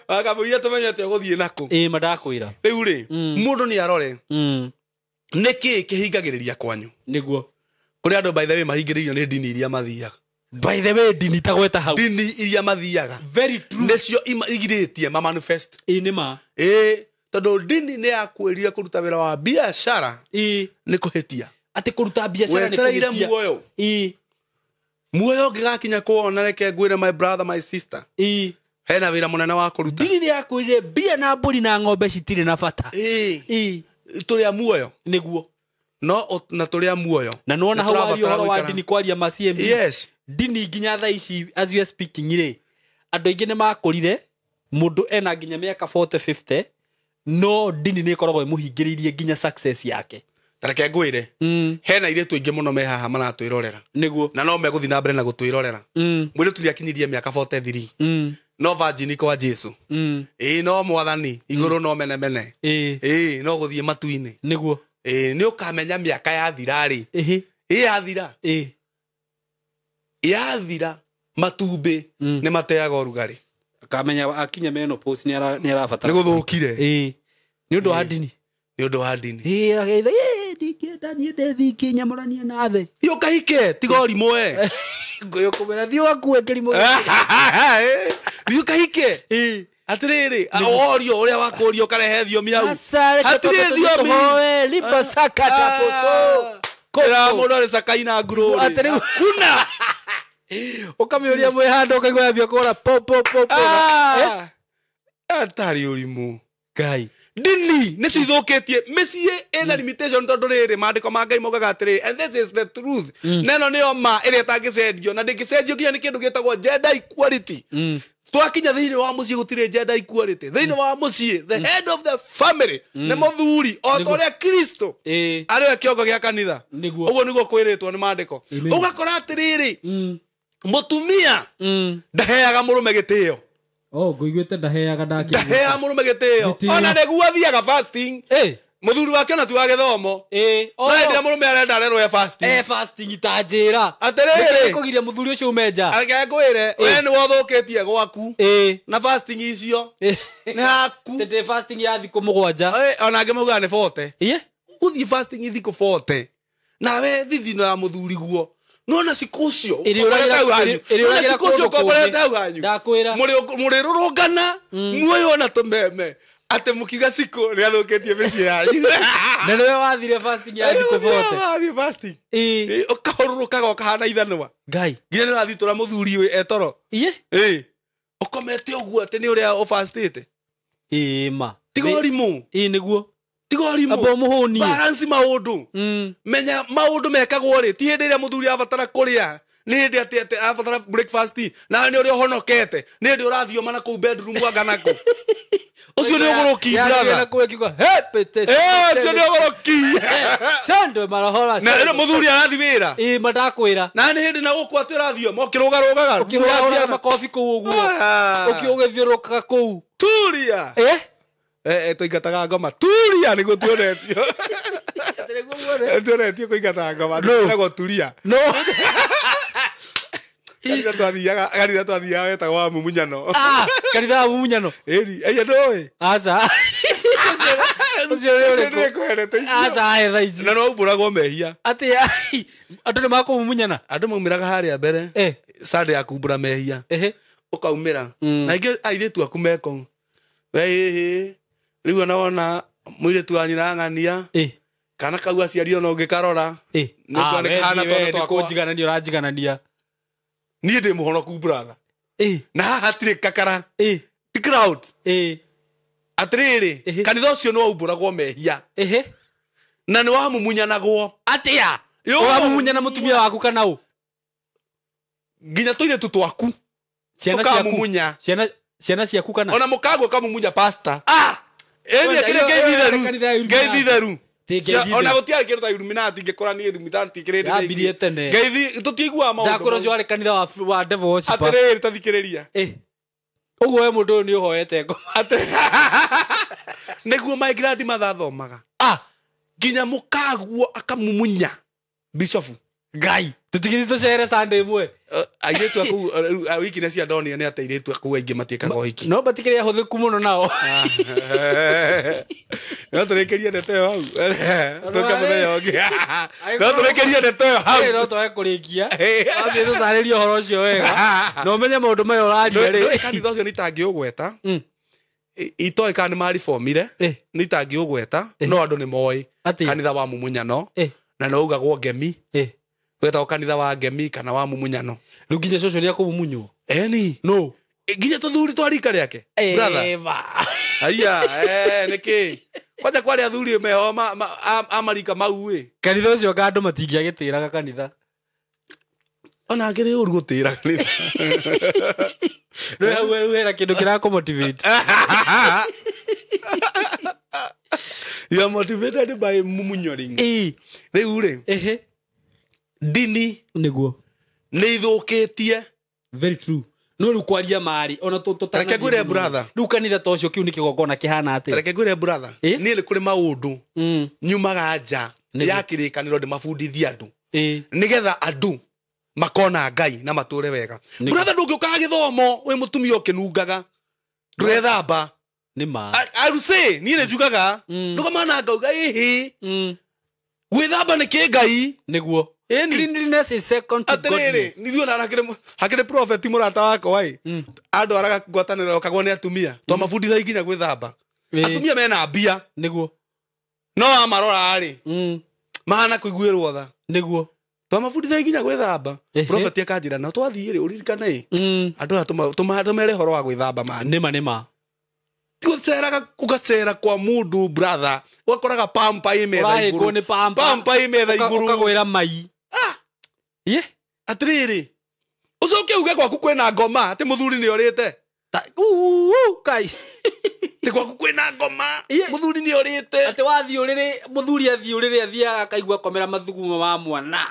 wakamũiria tũmenyete ũgũthiĩ nakũ mandakwĩra rĩu-rĩ mũndũ nĩ arore nĩkĩ kĩhingagĩrĩria kwanyu nĩguo kũrĩ andũ by the way mahingĩrĩirio nĩ ndini iria mathiaga by the way ndini tagweta hau ndini iria mathiaga very true nĩcio igirĩtie manifest nĩma tondũ ndini nĩ yakwĩrire kũruta wĩra wa biacara nĩ kũhĩtia atĩ kũruta biacara nĩ kũhĩtia muoyo ũngĩgakinya kuona reke ngwĩre my brother my sister hena wĩra mũnene wa kũruta ndini nĩ yakwĩrire mbia na mbũri na ng'ombe citirĩ na bata tũrĩa muoyo nĩguo no na tũrĩa muoyo na nona hau wario ũhoro wa ndini kwaria ma CMG ndini nginya thaa ici as we are speaking-rĩ andũ aingĩ nĩ makũrire mũndũ ena nginya mĩaka 40-50 no ndini nĩ ĩkoragwo ĩmũhingĩrĩirie nginya success yake tareke ngwĩre hena irĩtu aingĩ mũno me haha maratwĩrorera nĩguo na no megũthiĩ na mbere na gũtwĩrorera mũirĩtu nĩ akinyirie mĩaka 43 no virgin kwa Jesu no mwathani igũrũ no menemene no gũthiĩ matu-inĩ nĩguo nĩ ũkamenya mĩaka yathira-rĩ yathira matumbi nĩ mateaga ũrugarĩ akamenya akinya menopause nĩ arabatara nĩ gũthũkire nĩ ũndũ wa ndini nĩ ũndũ wa ndini ageitha ndingĩenda niĩ ndethiki nyamũranie na thĩ thiĩ ũkahike tiga ũrimũ we ngũyũ kũmera thiĩ wakue kĩrimũ thiĩ ũkahike atĩrĩrĩ orio ũrĩa wakũrio ũkarehe thiomi hau hatirĩ thiomi lipa sakata kũra mũndũ arĩ sakaina ngurũrĩ kuna ũkamĩũria mwĩhanda ũkaigua yambia kũra atarĩ ũrimũ ngai ndini nĩcio ithũkĩtie mĩciĩ ĩna limitation tondũ rĩrĩ maandĩko ma Ngai moigaga atĩrĩrĩ and this is the truth neno nĩyo ma ĩrĩa ĩtangĩcenjio na ndĩngĩcenjio nginya nĩ kĩndũ gĩtagwo gender equality twakinya thĩinĩ wa mũciĩ gũtirĩ gender equality thĩinĩ wa mũciĩ the head of the family nĩ mũthuri o ta ũrĩa Kristo arĩ we kĩongo gĩa kanitha ũguo nĩguo kwĩrĩtwo nĩ maandĩko ũgakora atĩrĩrĩ mũtumia ndaheaga mũrũme gĩtĩo ngũiguĩte ndaheaga ndahea mũrũme gĩtĩo ona nĩguo athiaga fasting mũthuri wake ona ti wa gĩthomo no hĩndĩ mũrũme arenda arerwo fasting ta njĩra atĩrĩrĩ kũgiria mũthuri ũcio umenja ngwĩre we nĩ wothũkĩtie gwaku na fasting icio nĩ haku tete fasting ya thikũ 7 ona angĩ maugaga nĩ 40 gũthiĩ fasting thikũ 40 nawe thithino ya mũthuri guo nona sikucio mũrĩrũrũngana muoyo na tũmeme atĩ mũkiga ciko nĩ athũkĩtie mĩciĩ yanyu na nĩwe wathire fasting ya thikũ 40 ũkahũrũrũkaga ũkahana ithanwa ngai nginya nĩ ũrathiĩ tũra mũthuri ũyũ ũkomete ũguo atĩ nĩ ũrĩa ũfastĩte ma tiga ũrimũ nĩguo tiga ũrimũ balance maũndũ menya maũndũ mekagwo rĩ ti hĩndĩ ĩrĩa mũthuri abatara kũrĩa nĩ hĩndĩ atĩ abatara breakfast na nĩ ũrĩa ũhonokete nĩ hĩndĩ ũrathioma na kũu bedroom wanganako ũcio nĩ ũgũrũki brother ũcio nĩ ũgũrũki na mũthuri arathi wĩra matakwĩra na nĩ hĩndĩ na gũkũ atĩ ũrathioma ũkĩrũgarũgaga ũkĩrũgaga makobi kũu ũguo ũkĩũgĩthiũrũkaga kũu turia tũingataga ngoma turia nĩguo tuonetio tuonetio kũingataga ngoma nĩguo turia kanitha twathiaga wetagwo wa mumunyano kanitha wa mumunyano aya ndũĩ aca ũcio nĩ ũrĩkũ aca hetha ici na no umbũragwo mehia atĩ andũ nĩ makũmumunyana andũ maumĩraga harĩa mbere Sunday ya kumbũra mehia ũkaumĩra na ingĩ airĩtu aku meko we rĩu ona wona mũirĩtu wa nyina ng'ania kana kau aciarirwo no ũngĩkarora nĩkuonekana tondũ twakwa kũnjiganania ũranjiganania niĩ ndĩ mũhonoku brother na haha hatirĩ kakara ti crowd atĩrĩrĩ kanitha ũcio nĩ waumbũragwo mehia na nĩ wamumunyanagwo atĩa wamumunyana mũtumia waku kana ũ nginya tũirĩtu twaku tũkamumunya ciana ciaku kana ona mũkaguo kamumunya pastor ngeithi theru ona gũtiarĩ kĩndũ ta Illuminati ingĩkora niĩ Illuminati yambirie tene ngeithi tũtiiguaga maũndũ ndakũra ũcio warĩ kanitha wa devil worshiper atĩrĩrĩ tathikĩrĩria ũguo we mũndũ ũyũ nĩ ũhoete ngoma nĩguo maigirandi mathathomaga nginya mũkaguo akamumunya bishop ngai tũtigithĩ tũcere Sunday ĩmwe airĩtu akuu wiki nĩ cia ndonire nĩ atĩ airĩtu akuu aingĩ matiĩkaga ũhiki no matikĩrĩ ahũthĩku mũno nao no tũrĩkĩrie ndeto ĩyo hau tũke mũthenya ũngĩ no tũrĩkĩrie ndeto ĩyo hau no twage kũrĩkia wambie tũtarĩrie ũhoro ũcio wega na ũmenye maũndũ maya ũraria rĩ kanitha ũcio nĩ itangĩũgweta itoĩ kana nĩ maribomire nĩ itangĩũgweta no andũ nĩ moĩ kanitha wa mumunyano na no ugagwo ngemi wetagwo kanitha wa ngemi kana wa mumunyano rĩu nginya cũcũ nĩ akũmumunywo no nginya tũthuri twa rika rĩake brother aya nĩkĩ kwanja kwarĩ athuri meho amarika mau kanitha ũcio ka andũ matingĩagĩtĩraga kanitha ona ngĩrĩ ũru gũtĩra kanitha no hau hena kĩndũ kĩrakũmotivate you are motivated by mumunyoring rĩu rĩ ndini nĩguo nĩ ithũkĩtie very true no rĩu kwaria marĩ ona reke ngwĩre brother rĩu kanitha ta ũcio kĩu nĩ kĩgongona kĩhana atĩ reke ngwĩre brother niĩ nĩ kũrĩ maũndũ nyumaga nja ya kĩrĩkanĩro ndĩmabundithie andũ nĩgetha andũ makona Ngai na mature wega brother ndungiuka githomo we mutumia ukinungaga ndurethamba nima I will say ni njugaga ndugamana ngauga ihi gwithamba ni kingai niguo cleanliness is second to godliness nithio na hakire prophet murata wako ai andu araga ngwataniro okagwo ni atumia to mabunditha ikinya gwithamba atumia mena mbia niguo no amarora ari mahana kuiguirwo tha niguo to mabunditha ikinya gwithamba prophet akanjira na twathire uririkane andu tumare horo wa gwithamba man nima Tuceraga kugacera kwa mundu brother wakoraga pampa imetha iguru pampa imetha iguru ukagwira mai ye atriri ucoke uge gwaku kwina ngoma ati muthuri ni orite kai ti gwaku kwina ngoma muthuri ni orite ati wathiurire muthuri athiurire athiaga kaigua komera mathuguma ma mwana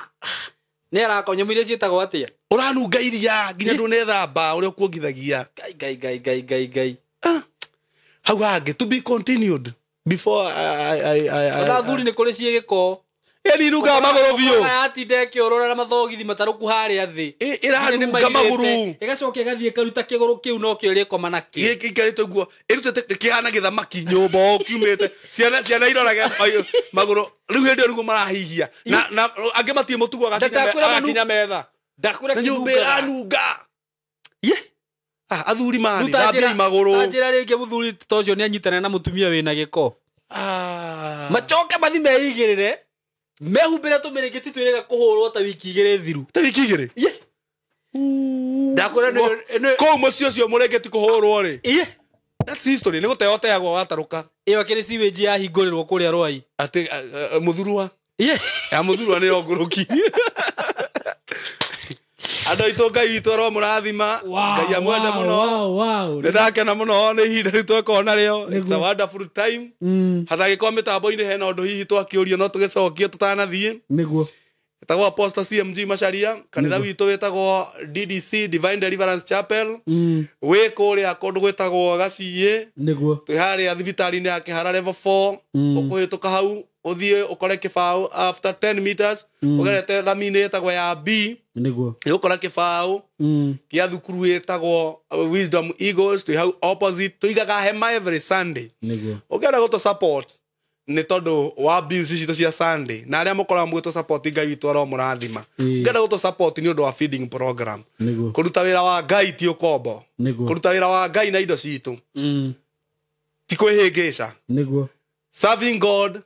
ni arakonya mwire cietagwo atia uranunga iria nginya ndunethamba uria kuongithagia gai how hage to be continued before I thuri ni kuri ciegiko eni nuga maguru biu ati ndeke urora na mathogithi mataruku haria thi iranuga maguru igacoke gathie karuta kiguru kiu no kio rikoma naki gikarite guo irutete kihana githamaki nyumba kiumite ciana iroraga maguru riu hindi rugo marahihia na ange matie mutugo agakinya metha ndakura nyumba iranuga athuri mani thambia maguru tajira ringi muthuri tocio ni anyitana na mutumia wina giko machoka mathi meigirire mehumbira tumirigiti twirega kuhurwo ta wiki igire thiru ndakura ni ko mucio murengeti kuhurwo ri that's history ni guteoteagwo wataruka iyo kiri siweji ya hingurirwo kuria rwai ati muthurwa ya muthurwa ni onguruki ando itoka itoro murathima ngai amwenda muno ndakena muno ni ihinda ritwekona rio it's a wonderful time hathagi kwa mitambo ine hena undu hihi twakiurio no tugicokia tutanathie niguo etagwo Apostle CMG Macharia kanitha witu wetagwo DDC Divine Deliverance Chapel we kuria kundu gwetagwo Gaciye niguo twi haria thibitari-ini ya Kihara level 4 ukuhituka hau uthie ukore kibao after 10 meters ugerete lamine etagwo ya B niguo ukora kibao kia thukuru etagwo Wisdom Eagles twi hau opposite tuigaga hema every Sunday niguo ugera go to support ni tondu wa bills cito cia Sunday na aria mukora mugito support ngai witu aro murathima ugera go to support ni undu wa feeding program kuruta wira wa ngai ti ukombo kuruta wira wa ngai na indo citu ti kwihingisa niguo serving God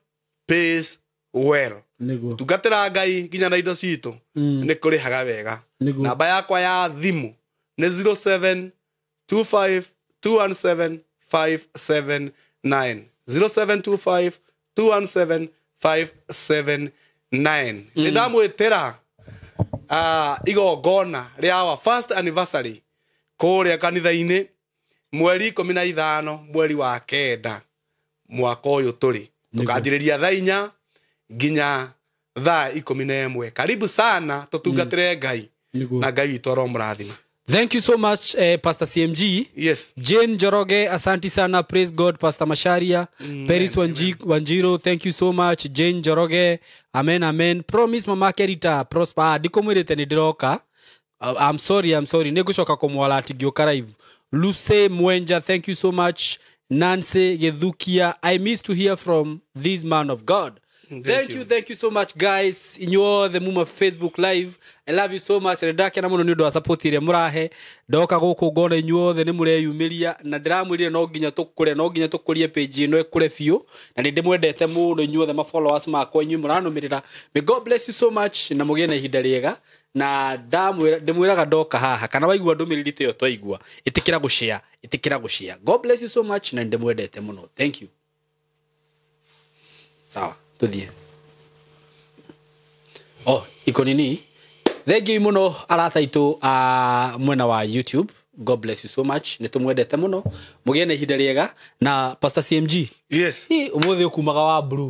pays well niguo tugatira ngai nginya na indo citu ni kurihaga wega namba yakwa ya thimu ni 0725217579 0725217579 ni ndamwitira igongona ria wa first anniversary kuria kanitha-ini mweri 15 mweri wa kenda mwaka uyu turi tukanjiriria thaa 4 nginya thaa 11 karibu sana tutungatire ngai na ngai witu aro murathima. Thank you so much Pastor CMG. Yes. Jane Joroge, asanti sana, praise God. Pastor Macharia, Paris Wanjiro, thank you so much. Jane Joroge, amen. Promise mama Kerita prosper dikomwirite ni ndiroka. I'm sorry nigucoka kumwala ati ngioka live. Luce Mwenja, thank you so much. Nancy Gedhukia, I miss to hear from this man of God. Thank you so much guys in your the Muma Facebook live. I love you so much. Redake na muno ni ndo support ire murahe ndoka guku ngona inyuothe ni mureyumiria na ndiramwirire no nginya tukurie page ino ekure fio na ndimwendete muno inyuothe ma followers makwa inyu muranumirira. May God bless you so much na mugie na ihinda riega na ndimwiraga ndoka haha kana waigua ndumiriri te yo twaigua itikira gushare. God bless you so much na ndimwendete muno. Thank you. Sawa tuthie iko nini thank you muno arata itu mwena wa YouTube. God bless you so much nitumwendete muno mugie na ihinda riega na Pastor CMG Yes. Umuthi ukumaga wa blue.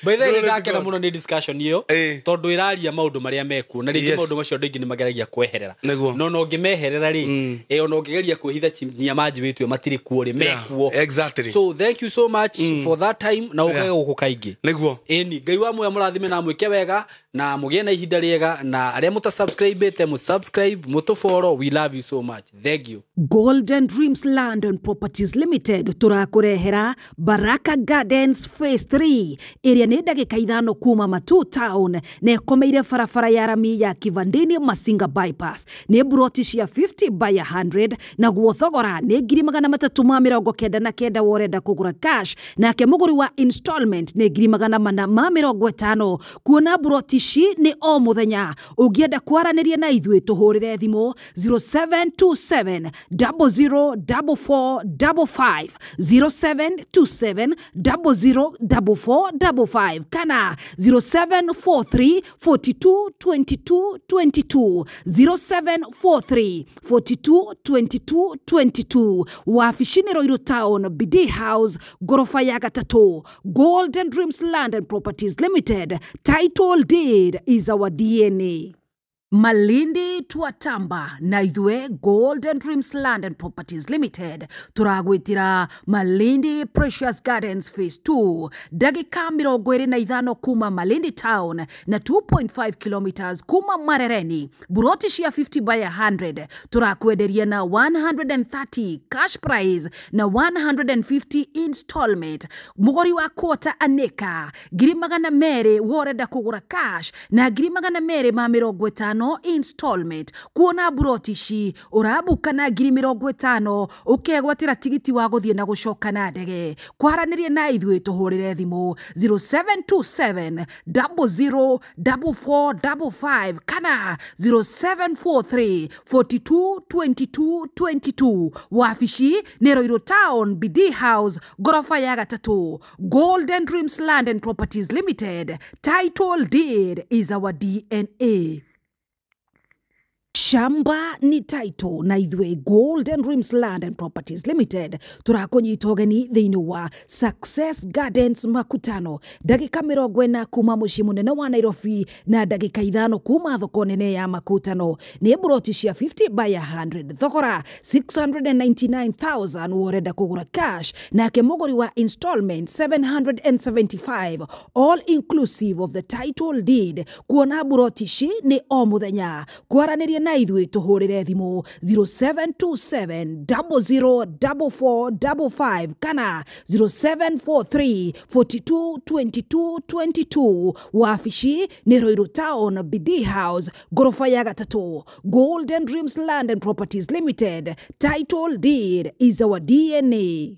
By the way ndakena muno ni discussion iyo tondu iraria maundu maria meku na ringi maundu macio ndingi ni mageragia kweherera no ngimeherera ri ono ngigeria kwihitha chimia maji witu matiri kuo ri mekuo. Exactly. So thank you so much for that time na ukage guku kaingi niguo eni ngai wa muya murathime na mwike wega na mugie na ihinda riega na aria mutasubscribe te mu subscribe mutu follow. We love you so much. Thank you. Golden Dreams Land and Properties Limited turakurehera Baraka Gardens Phase 3 area ni ndagika 5 kuma Matu Town na komeire barabara ya rami ya Kivandini Masinga bypass ni broti cia 50 by 100 na guothogora ni 399 worenda kugura cash na ke muguri wa installment ni 450 kuona broti ci ni o muthenya ungienda kwaraniria na ithui tuhurire thimo 0727 004455 0727 004455 kana 0743 42 22 22 0743 42 22 22 wafishini Royal Town BD House gorofa ya gatatu. Golden Dreams Land and Properties Limited, title deed is our DNA. Malindi Tuatamba na ithue Golden Dreams Land and Properties Limited turagwitira Malindi Precious Gardens Phase 2 dagika 25 kuma Malindi Town na 2.5 kilometers kuma Marereni buroti cia 50 by 100 turakwenderia na 130 cash price na 150 installment mugori wa quota aneka girimagana mere worenda kugura cash na girimagana mere ma 50 installment kuona buroti ci urabuka na 50 ukegwatira tigiti wa guthie na gucoka na ndege kwaranirie na ithui tuhurire thimu 0727 004455 kana 0743 42 22 22 wafici ni Royal Town BD House gorofa ya gatatu. Golden Dreams Land and Properties Limited, title deed is our DNA. Shamba ni title na ithwe Golden Dreams Land and Properties Limited turakonyita ugeni thiini wa Success Gardens Makutano dagika 40 kuma mucii munene wa Nairobi na dagika 5 kuma thoko nene ya Makutano ni broti cia 50 by 100 thogora 699,000 worenda kugura cash na ke muguri wa installment 775 all inclusive of the title deed kuona broti ci ni o muthenya kwaranirie na ithui tuhurire thimu 0727 004455 kana 0743 42 22 22 wafici ni Royal Town BD House gorofa ya gatatu. Golden Dreams Land and Properties Limited, title deed is our DNA.